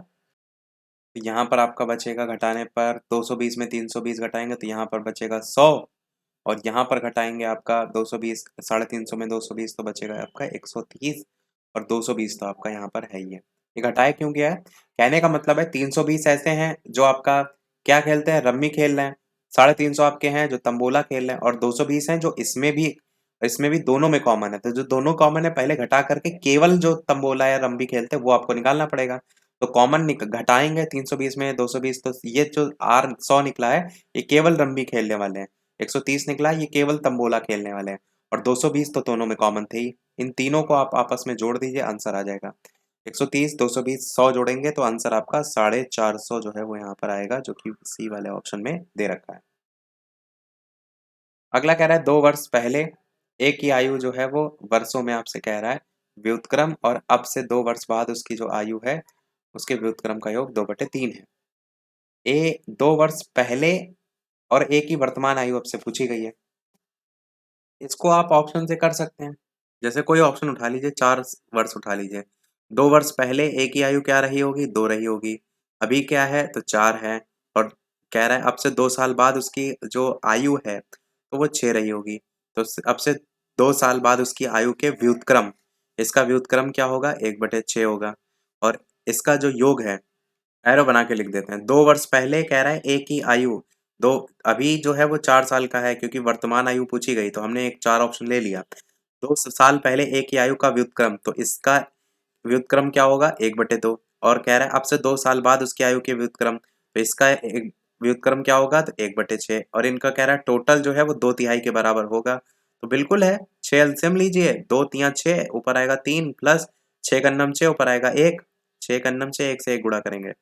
तो यहाँ पर आपका बचेगा घटाने पर 220 में 320 घटाएंगे तो यहाँ पर बचेगा 100 और यहाँ पर घटाएंगे आपका 220 350 में 220 तो बचेगा आपका 130 और 220 तो आपका यहाँ पर है ही है। ये घटाया क्यों गया है? कहने का मतलब है 320 ऐसे हैं जो आपका क्या खेलते हैं, रम्मी खेल रहे हैं, 350 आपके हैं जो तंबोला खेल रहे हैं और 220 हैं जो इसमें भी दोनों में कॉमन है। तो जो दोनों कॉमन है पहले घटा करके केवल जो तंबोला या रम्मी खेलते हैं वो आपको निकालना पड़ेगा। तो कॉमन घटाएंगे 320 में 220 तो ये जो आर 100 निकला है ये केवल रम्मी खेलने वाले हैं, 130 निकला ये केवल तंबोला खेलने वाले हैं और 220 तो दोनों में कॉमन थे ही। इन तीनों को आप आपस में जोड़ दीजिए, आंसर आ जाएगा 130 220 100 जोड़ेंगे तो आंसर आपका 450 जो है वो यहाँ पर आएगा, जो कि सी वाले ऑप्शन में दे रखा है। अगला कह रहा है 2 वर्ष पहले ए की आयु जो है वो वर्षों में आपसे कह रहा है व्युत्क्रम और अब से 2 वर्ष बाद उसकी जो आयु है उसके व्युत्क्रम का योग 2/3 है। ए 2 वर्ष पहले और ए की वर्तमान आयु आपसे पूछी गई है। इसको आप ऑप्शन से कर सकते हैं, जैसे कोई ऑप्शन उठा लीजिए, 4 वर्ष उठा लीजिए। 2 वर्ष पहले ए की आयु क्या रही होगी? 2 रही होगी। अभी क्या है? तो 4 है और कह रहा है अब से 2 साल बाद उसकी जो आयु है तो वो 6 रही होगी। तो अब से 2 साल बाद उसकी आयु के व्युत्क्रम, इसका व्युत्क्रम क्या होगा? 1/6 होगा और इसका जो योग है एरो बना के लिख देते हैं। 2 वर्ष पहले कह रहा है ए की आयु, दो अभी जो है वो 4 साल का है क्योंकि वर्तमान आयु पूछी गई तो हमने एक 4 ऑप्शन ले लिया। 2 साल पहले ए की आयु का व्युत्क्रम, तो इसका व्युत्क्रम क्या होगा? 1/2 और कह रहा है अब से 2 साल बाद उसकी आयु के व्युत्क्रम, तो इसका एक व्युत्क्रम क्या होगा? तो 1/6 और इनका कह रहा है टोटल जो है वो 2/3 के बराबर होगा। तो बिल्कुल है, 6 एलसीएम लीजिए, 2 तियां 6 ऊपर आएगा 3 प्लस 6 का नम 6 ऊपर आएगा 1, 6 का नम 6 1 से 1 गुणा करेंगे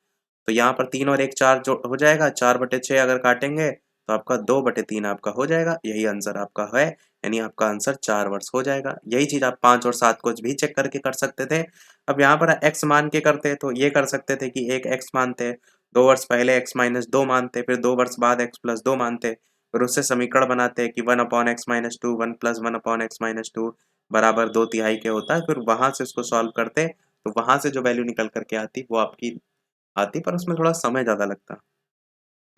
तो यहाँ पर 3 और 1 4 जो हो जाएगा, 4/6 अगर काटेंगे तो आपका 2/3 आपका हो जाएगा। यही आंसर आपका है, यानी आपका आंसर 4 वर्ष हो जाएगा। यही चीज आप 5 और 7 को भी चेक करके कर सकते थे। अब यहाँ पर एक्स मान के करते तो ये कर सकते थे कि एक एक्स मानते, 2 वर्ष पहले x-2 मानते, फिर 2 वर्ष बाद x+2 मानते, फिर उससे समीकरण बनाते कि 1/x-2 1 + 1/x-2 बराबर 2/3 के होता है। फिर वहां से उसको सॉल्व करते तो वहां से जो वैल्यू निकल करके आती वो आपकी आती, पर उसमें थोड़ा समय ज़्यादा लगता।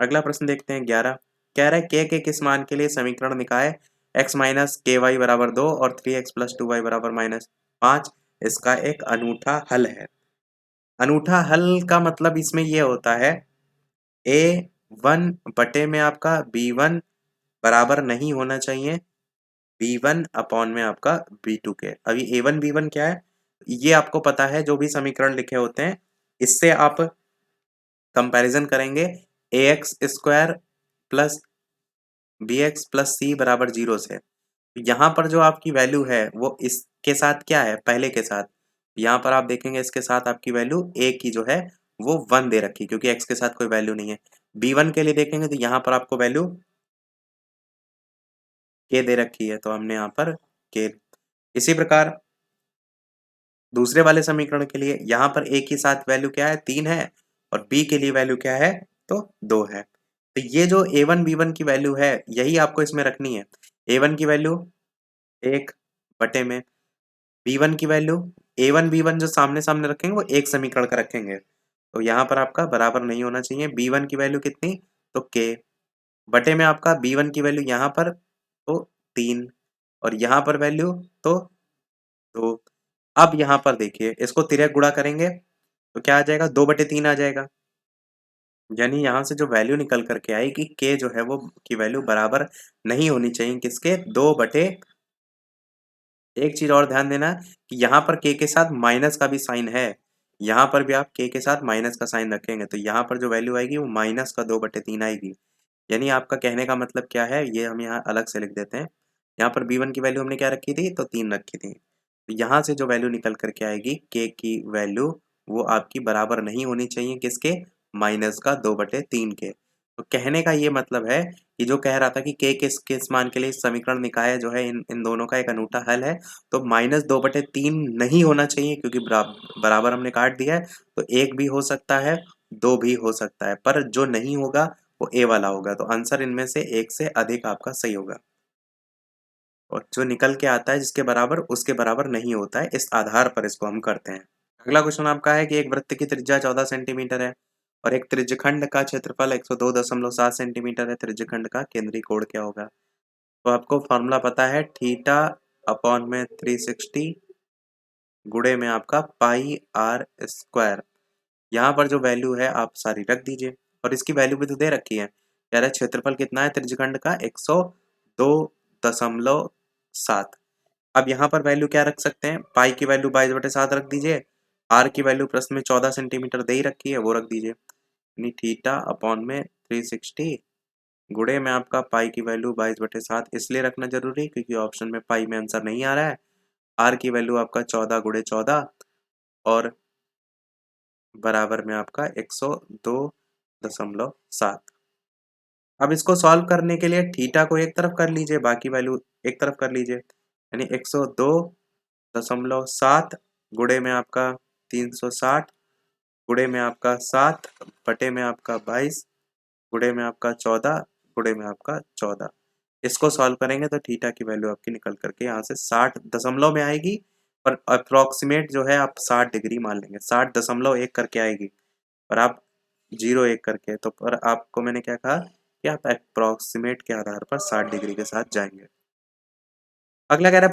अगला प्रश्न देखते हैं 11। कह रहा है के किस मान के लिए समीकरण निकाय x माइनस के वाई बराबर 2 और 3x + 2y बराबर -5 इसका एक अनूठा हल है। अनूठा हल का मतलब इसमें ये होता है a1 बटे में आपका b1 बराबर नहीं होना चाहिए b1 अपॉन में आपका b2 के। अभी a1 b1 क्या है ये आपको पता है, जो भी समीकरण लिखे होते हैं इससे आप कंपैरिजन करेंगे ax² plus bx plus c बराबर 0 से। यहाँ पर जो आपकी वैल्यू है वो इसके साथ क्या है? पहले के साथ। यहाँ पर आप देखेंगे इसके साथ आपकी वैल्यू a की जो है वो 1 दे रखी क्योंकि x के साथ कोई वैल्यू नहीं है। b1 के लिए देखेंगे तो यहाँ पर आपको वैल्यू k दे रखी है तो हमने यहाँ पर k। इसी प्रकार दूसरे वाले समीकरण के लिए यहाँ पर a के साथ वैल्यू क्या है? 3 है और b के लिए वैल्यू क्या है? तो 2 है। तो ये जो a1 b1 की वैल्यू है यही आपको इसमें रखनी है। a1 की वैल्यू 1 बटे में b1 की वैल्यू, a1 b1 जो सामने सामने रखेंगे वो एक समीकरण का रखेंगे तो यहाँ पर आपका बराबर नहीं होना चाहिए। b1 की वैल्यू कितनी? तो k बटे में आपका b1 की वैल्यू यहाँ पर तो 3 और यहाँ पर वैल्यू तो 2। अब यहाँ पर देखिए, इसको तिर्यक गुणा करेंगे तो क्या आ जाएगा, 2/3 आ जाएगा। यानी यहाँ से जो वैल्यू निकल करके आई कि के जो है वो की वैल्यू बराबर नहीं होनी चाहिए किसके, 2/। एक चीज और ध्यान देना कि यहाँ पर के साथ माइनस का भी साइन है, यहाँ पर भी आप के साथ माइनस का साइन रखेंगे तो यहाँ पर जो वैल्यू आएगी वो माइनस का 2/3 आएगी। यानी आपका कहने का मतलब क्या है, ये हम यहाँ अलग से लिख देते हैं। यहाँ पर b1 की वैल्यू हमने क्या रखी थी, तो 3 रखी थी। तो यहाँ से जो वैल्यू निकल करके आएगी के की वैल्यू, वो आपकी बराबर नहीं होनी चाहिए किसके, माइनस का 2/3 के। तो कहने का ये मतलब है कि जो कह रहा था कि के किस मान के लिए समीकरण निकाय जो है इन दोनों का एक अनूठा हल है, तो -2/3 नहीं होना चाहिए क्योंकि बराबर हमने काट दिया है। तो 1 भी हो सकता है, 2 भी हो सकता है, पर जो नहीं होगा वो ए वाला होगा। तो आंसर इनमें से एक से अधिक आपका सही होगा, और जो निकल के आता है जिसके बराबर उसके बराबर नहीं होता है। इस आधार पर इसको हम करते हैं। अगला क्वेश्चन आपका है कि एक वृत्त की त्रिज्या 14 सेंटीमीटर है और एक त्रिज्यखंड का क्षेत्रफल 102.7 सेंटीमीटर है। त्रिज्यखंड का केंद्रीय कोण क्या होगा। तो आपको फॉर्मूला पता है, थीटा अपॉन में 360 गुणे में आपका पाई आर स्क्वायर। यहाँ पर जो वैल्यू है आप सारी रख दीजिए, और इसकी वैल्यू भी तो दे रखी है। कह रहा है क्षेत्रफल कितना है त्रिज्यखंड का, 102.7। अब यहाँ पर वैल्यू क्या रख सकते हैं, पाई की वैल्यू 22/7 रख दीजिए, आर की वैल्यू प्रश्न में 14 सेंटीमीटर दे ही रखी है वो रख दीजिए। यानी थीटा अपॉन में 360 गुणे में आपका पाई की वैल्यू 22/7 इसलिए रखना जरूरी है क्योंकि ऑप्शन में पाई में आंसर नहीं आ रहा है। आर की वैल्यू आपका 14 × 14 और बराबर में आपका 102.7। अब इसको सॉल्व करने के लिए थीटा को एक तरफ कर लीजिए, बाकी वैल्यू एक तरफ कर लीजिए। यानी 102.7 गुणे में आपका 360 गुणे में आपका 7 बटे में आपका 22 गुणे में आपका 14 गुणे में आपका 14। इसको सॉल्व करेंगे तो थीटा की वैल्यू आपकी निकल करके यहाँ से 60 दशमलव में आएगी, पर अप्रोक्सीमेट जो है आप 60 डिग्री मान लेंगे, 60.1 करके आएगी। पर आप 0.1 करके, तो पर आपको मैंने क्या कहा कि आप अप्रोक्सीमेट के आधार पर 60 डिग्री के साथ जाएंगे। अगला कह रहा है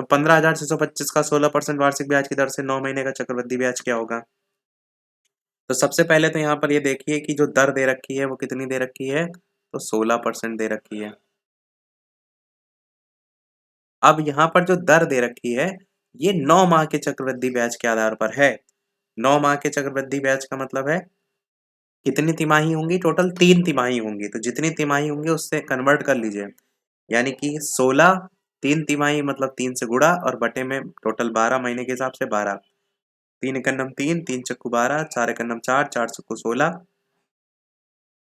15,625 का 16% वार्षिक ब्याज की दर से 9 महीने का चक्रवृद्धि ब्याज क्या होगा। तो सबसे पहले तो यहाँ पर ये देखिए कि जो दर दे रखी है वो कितनी दे रखी है, तो 16% दे रखी है। अब यहाँ पर जो दर दे रखी है ये 9 माह के चक्रवृद्धि ब्याज के आधार पर है। 9 माह के चक्रवृद्धि ब्याज का मतलब है कितनी तिमाही होंगी, टोटल 3 तिमाही होंगी, तो जितनी तिमाही होंगी उससे कन्वर्ट कर लीजिए। यानी कि 16, 3 तिमाही मतलब 3 से गुणा और बटे में टोटल 12 महीने के हिसाब से 12, 3 एकन्नम 3, 3 चक्कू 12, 4 एकन्नम 4, 4 चक्कू 16,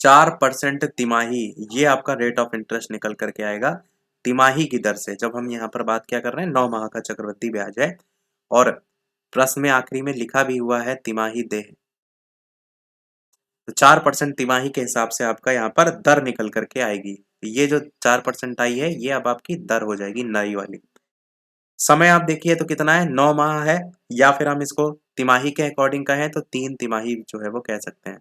4% तिमाही, ये आपका रेट ऑफ इंटरेस्ट निकल करके आएगा तिमाही की दर से। जब हम यहाँ पर बात क्या कर रहे हैं, 9 माह का चक्रवृद्धि ब्याज है और प्रश्न में आखिरी में लिखा भी हुआ है तिमाही देय, तो 4% तिमाही के हिसाब से आपका यहाँ पर दर निकल करके आएगी। ये जो 4% आई है ये अब आपकी दर हो जाएगी नई वाली। समय आप देखिए तो कितना है, 9 माह है, या फिर हम इसको तिमाही के अकॉर्डिंग कहें तो 3 तिमाही जो है वो कह सकते हैं।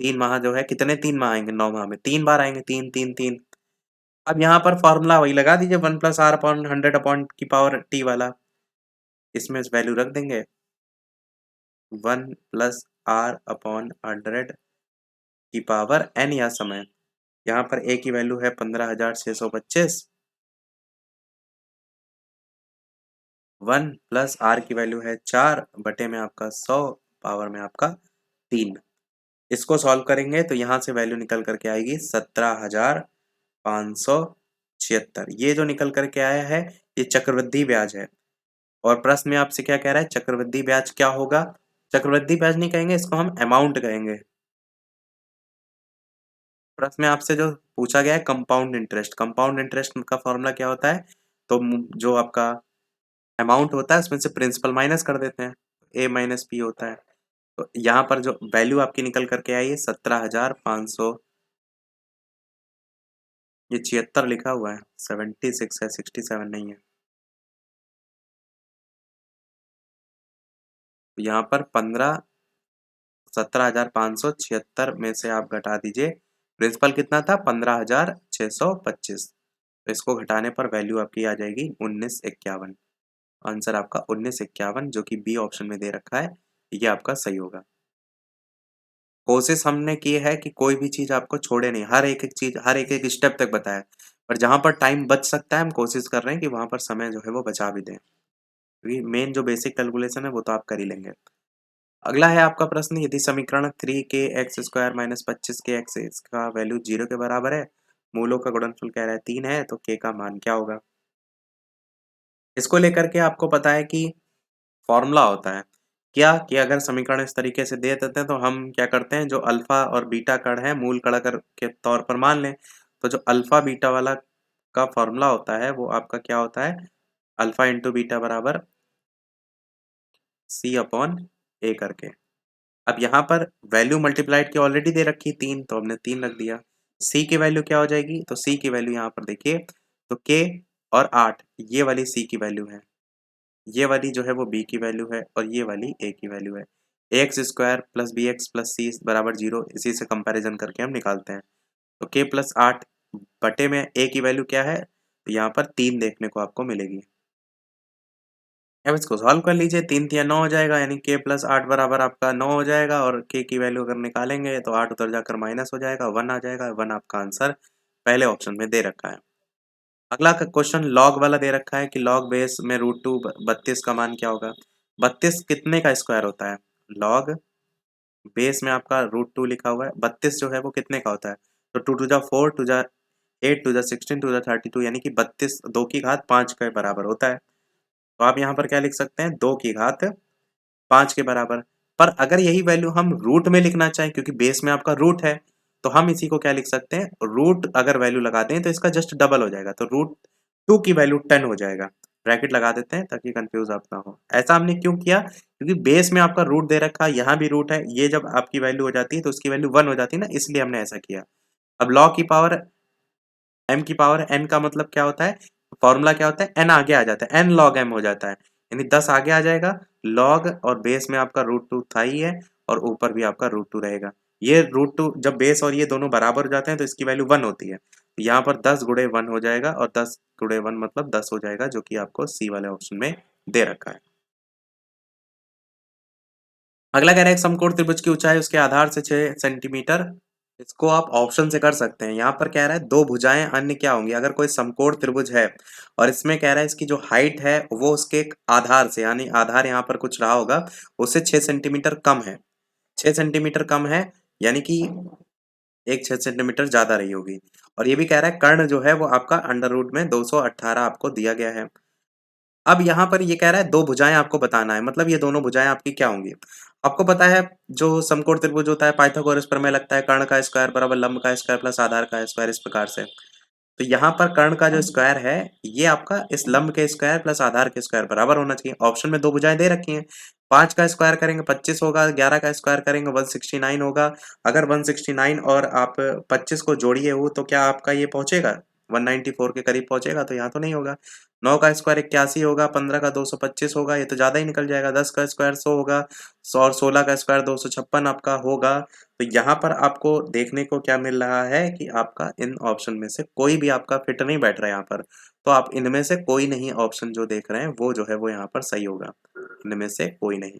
3 माह जो है, कितने 3 माह आएंगे 9 माह में, 3 बार आएंगे, 3 3 3। अब यहाँ पर फॉर्मूला वही लगा दीजिए, 1+r/100/t वाला, इसमें वैल्यू रख देंगे 1+r/100 की पावर n या समय। यहाँ पर a की वैल्यू है 15,625, 1+r की वैल्यू है 4 बटे में आपका 100 पावर में आपका 3। इसको सॉल्व करेंगे तो यहाँ से वैल्यू निकल करके आएगी 17,576। ये जो निकल करके आया है ये चक्रवृद्धि ब्याज है, और प्रश्न में आपसे क्या कह रहा है, चक्रवृद्धि ब्याज क्या होगा। चक्रवृद्धि ब्याज नहीं कहेंगे, इसको हम अमाउंट कहेंगे। प्रश्न में आपसे जो पूछा गया है कंपाउंड इंटरेस्ट, कंपाउंड इंटरेस्ट का फॉर्मूला क्या होता है, तो जो आपका अमाउंट होता है उसमें से प्रिंसिपल माइनस कर देते हैं, ए माइनस पी होता है। तो यहाँ पर जो वैल्यू आपकी निकल करके आई है 17,500, ये 76 लिखा हुआ है, 76 है, 67 नहीं है। तो यहाँ पर 17,576 में से आप घटा दीजिए, प्रिंसिपल कितना था 15,625, तो इसको घटाने पर वैल्यू आपकी आ जाएगी 1951। आंसर आपका 1951 जो कि बी ऑप्शन में दे रखा है, ये आपका सही होगा। कोशिश हमने की है कि कोई भी चीज़ आपको छोड़े नहीं, हर एक-एक चीज़, हर एक-एक स्टेप तक बताया। पर जहाँ पर टाइम बच सकता है, हम कोशिश कर रहे हैं कि वहाँ पर समय जो है वो बचा भी दें। क्योंकि मेन जो बेसिक कैलकुलेशन है वो तो आप कर ही लेंगे। अगला है आपका प्रश्न, यदि समीकरण 3k² माइनस 25k इसका वैल्यू 0 के बराबर है, मूलों का गुणनफल कह रहा है 3 है, तो k का मान क्या होगा? इसको लेकर के आपको पता है कि फॉर्मूला होता है क्या कि अगर समीकरण इस तरीके से दे देते हैं तो हम क्या करते हैं, जो अल्फा और बीटा कण है मूल कण अगर के तौर पर मान लें, तो जो अल्फा बीटा वाला का फॉर्मूला होता है वो आपका क्या होता है, अल्फा इंटू बीटा बराबर सी अपॉन ए करके। अब यहाँ पर वैल्यू मल्टीप्लाइड की ऑलरेडी दे रखी 3, तो हमने 3 रख दिया। सी की वैल्यू क्या हो जाएगी, तो सी की वैल्यू यहाँ पर देखिए, तो के और 8 ये वाली सी की वैल्यू है, ये वाली जो है वो बी की वैल्यू है और ये वाली ए की वैल्यू है। ax² plus b x plus c बराबर 0, इसी से कंपैरिजन करके हम निकालते हैं। तो k प्लस 8 बटे में a की वैल्यू क्या है, तो यहाँ पर 3 देखने को आपको मिलेगी। अब इसको सॉल्व कर लीजिए, 3 तिया 9 हो जाएगा, यानी k प्लस 8 बराबर आपका 9 हो जाएगा और k की वैल्यू अगर निकालेंगे तो 8 उधर जाकर माइनस हो जाएगा, 1 आ जाएगा। 1 आपका आंसर पहले ऑप्शन में दे रखा है। अगला क्वेश्चन लॉग वाला दे रखा है कि लॉग बेस में √2 32 का मान क्या होगा। 32 कितने का स्क्वायर होता है, लॉग बेस में आपका √2 लिखा हुआ है, 32 जो है वो कितने का होता है, तो 2 टू जा 4 टू जा 8 टू जा 16 टू जा 32, यानी कि 32 2 की घात 5 के बराबर होता है। तो आप यहाँ पर क्या लिख सकते हैं, 2 की घात 5 के बराबर। पर अगर यही वैल्यू हम रूट में लिखना चाहें, क्योंकि बेस में आपका रूट है, तो हम इसी को क्या लिख सकते हैं, रूट अगर वैल्यू लगा दें तो इसका जस्ट डबल हो जाएगा, तो √2 की वैल्यू 10 हो जाएगा। ब्रैकेट लगा देते हैं ताकि कंफ्यूज आप ना हो। ऐसा हमने क्यों किया, क्योंकि बेस में आपका रूट दे रखा है, यहाँ भी रूट है, ये जब आपकी वैल्यू हो जाती है तो उसकी वैल्यू 1 हो जाती है ना, इसलिए हमने ऐसा किया। अब लॉग की पावर m की पावर n का मतलब क्या होता है, फॉर्मूला क्या होता है, n आगे आ जाता है, n log m हो जाता है, यानी 10 आगे आ जाएगा, log और बेस में आपका √2 था ही है और ऊपर भी आपका √2 रहेगा। ये √2 जब बेस और ये दोनों बराबर हो जाते हैं तो इसकी वैल्यू 1 होती है, तो यहाँ पर 10 गुणे 1 हो जाएगा और 10 गुणे 1 मतलब 10 हो जाएगा, जो कि आपको सी वाले ऑप्शन में दे रखा है। अगला कह रहा है एक समकोण त्रिभुज की ऊंचाई उसके आधार से 6 सेंटीमीटर, इसको आप ऑप्शन से कर सकते हैं। यहाँ पर कह रहा है दो भुजाएं अन्य क्या होंगी, अगर कोई समकोण त्रिभुज है और इसमें कह रहा है इसकी जो हाइट है वो उसके एक आधार से, यानी आधार यहाँ पर कुछ रहा होगा, उससे 6 सेंटीमीटर कम है, 6 सेंटीमीटर कम है, यानी कि एक 6 सेंटीमीटर ज्यादा रही होगी। और ये भी कह रहा है कर्ण जो है वो आपका अंडर रूट में 218 आपको दिया गया है। अब यहाँ पर ये कह रहा है दो भुजाएं आपको बताना है, मतलब ये दोनों भुजाएं आपकी क्या होंगी। आपको पता है जो समकोण त्रिभुज होता है पाइथागोरस प्रमेय लगता है, कर्ण का स्क्वायर बराबर लंब का स्क्वायर प्लस आधार का स्क्वायर, इस प्रकार से। तो यहाँ पर कर्ण का जो स्क्वायर है ये आपका इस लंब के स्क्वायर प्लस आधार के स्क्वायर बराबर होना चाहिए। ऑप्शन में दो भुजाएं दे रखी हैं, 5 का स्क्वायर करेंगे 25 होगा, 11 का स्क्वायर करेंगे 169 होगा। अगर 169 और आप 25 को जोड़िए हो तो क्या आपका ये पहुंचेगा 194 के करीब पहुंचेगा, तो यहाँ तो नहीं होगा। 9 का स्क्वायर 81 होगा, 15 का 225 होगा, ये तो ज्यादा ही निकल जाएगा। 10 का स्क्वायर 100 होगा, 100 और 16 का स्क्वायर 256 आपका होगा। तो यहाँ पर आपको देखने को क्या मिल रहा है कि आपका इन ऑप्शन में से कोई भी आपका फिट नहीं बैठ रहा है यहाँ पर, तो आप इनमें से कोई नहीं ऑप्शन जो देख रहे हैं वो जो है वो यहाँ पर सही होगा, इनमें से कोई नहीं।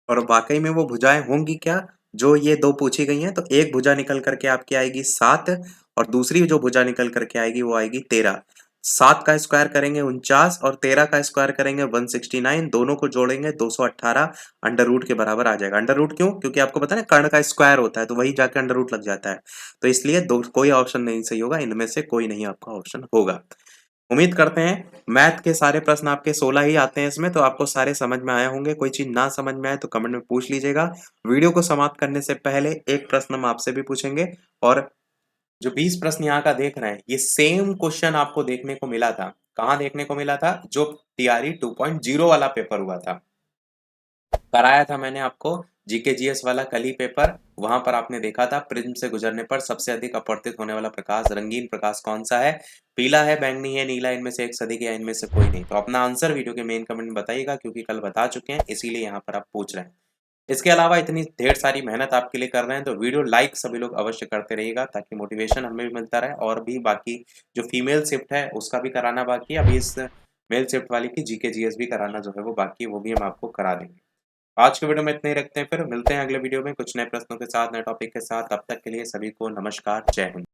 और वाकई में वो भुजाएं होंगी क्या, जो ये दो पूछी गई हैं, तो एक भुजा निकल करके आपकी आएगी 7 और दूसरी जो भुजा निकल करके आएगी वो आएगी 13। 7 का स्क्वायर करेंगे 49 और 13 का स्क्वायर करेंगे 169, दोनों को जोड़ेंगे 218, अंडर रूट के बराबर आ जाएगा। अंडर रूट क्यों, क्योंकि आपको पता है कर्ण का स्क्वायर होता है तो वही जाके अंडर रूट लग जाता है, तो इसलिए दो कोई ऑप्शन नहीं सही होगा, इनमें से कोई नहीं आपका ऑप्शन होगा। उम्मीद करते हैं मैथ के सारे प्रश्न आपके 16 ही आते हैं इसमें, तो आपको सारे समझ में आए होंगे। कोई चीज ना समझ में आए तो कमेंट में पूछ लीजिएगा। वीडियो को समाप्त करने से पहले एक प्रश्न हम आपसे भी पूछेंगे, और जो 20 प्रश्न यहाँ का देख रहे हैं ये सेम क्वेश्चन आपको देखने को मिला था, कहाँ देखने को मिला था, जो टीआरई 2.0 वाला पेपर हुआ था, कराया था मैंने आपको जीके जीएस वाला कल ही पेपर। वहां पर आपने देखा था प्रिज्म से गुजरने पर सबसे अधिक अपवर्तित होने वाला प्रकाश, रंगीन प्रकाश कौन सा है, पीला है, बैंगनी है, नीला, इनमें से एक से अधिक या इनमें से कोई नहीं। तो अपना आंसर वीडियो के मेन कमेंट में बताइएगा, क्योंकि कल बता चुके हैं इसीलिए यहाँ पर आप पूछ रहे हैं। इसके अलावा इतनी ढेर सारी मेहनत आपके लिए कर रहे हैं, तो वीडियो लाइक सभी लोग अवश्य करते रहिएगा ताकि मोटिवेशन हमें भी मिलता रहे और भी बाकी जो फीमेल शिफ्ट है, उसका भी कराना बाकी है। अभी इस मेल शिफ्ट वाली की जीके जीएस भी कराना जो है वो बाकी है, वो भी हम आपको करा देंगे। आज के वीडियो में इतना ही रखते हैं फिर मिलते हैं अगले वीडियो में कुछ नए प्रश्नों के साथ, नए टॉपिक के साथ। तब तक के लिए सभी को नमस्कार, जय हिंद।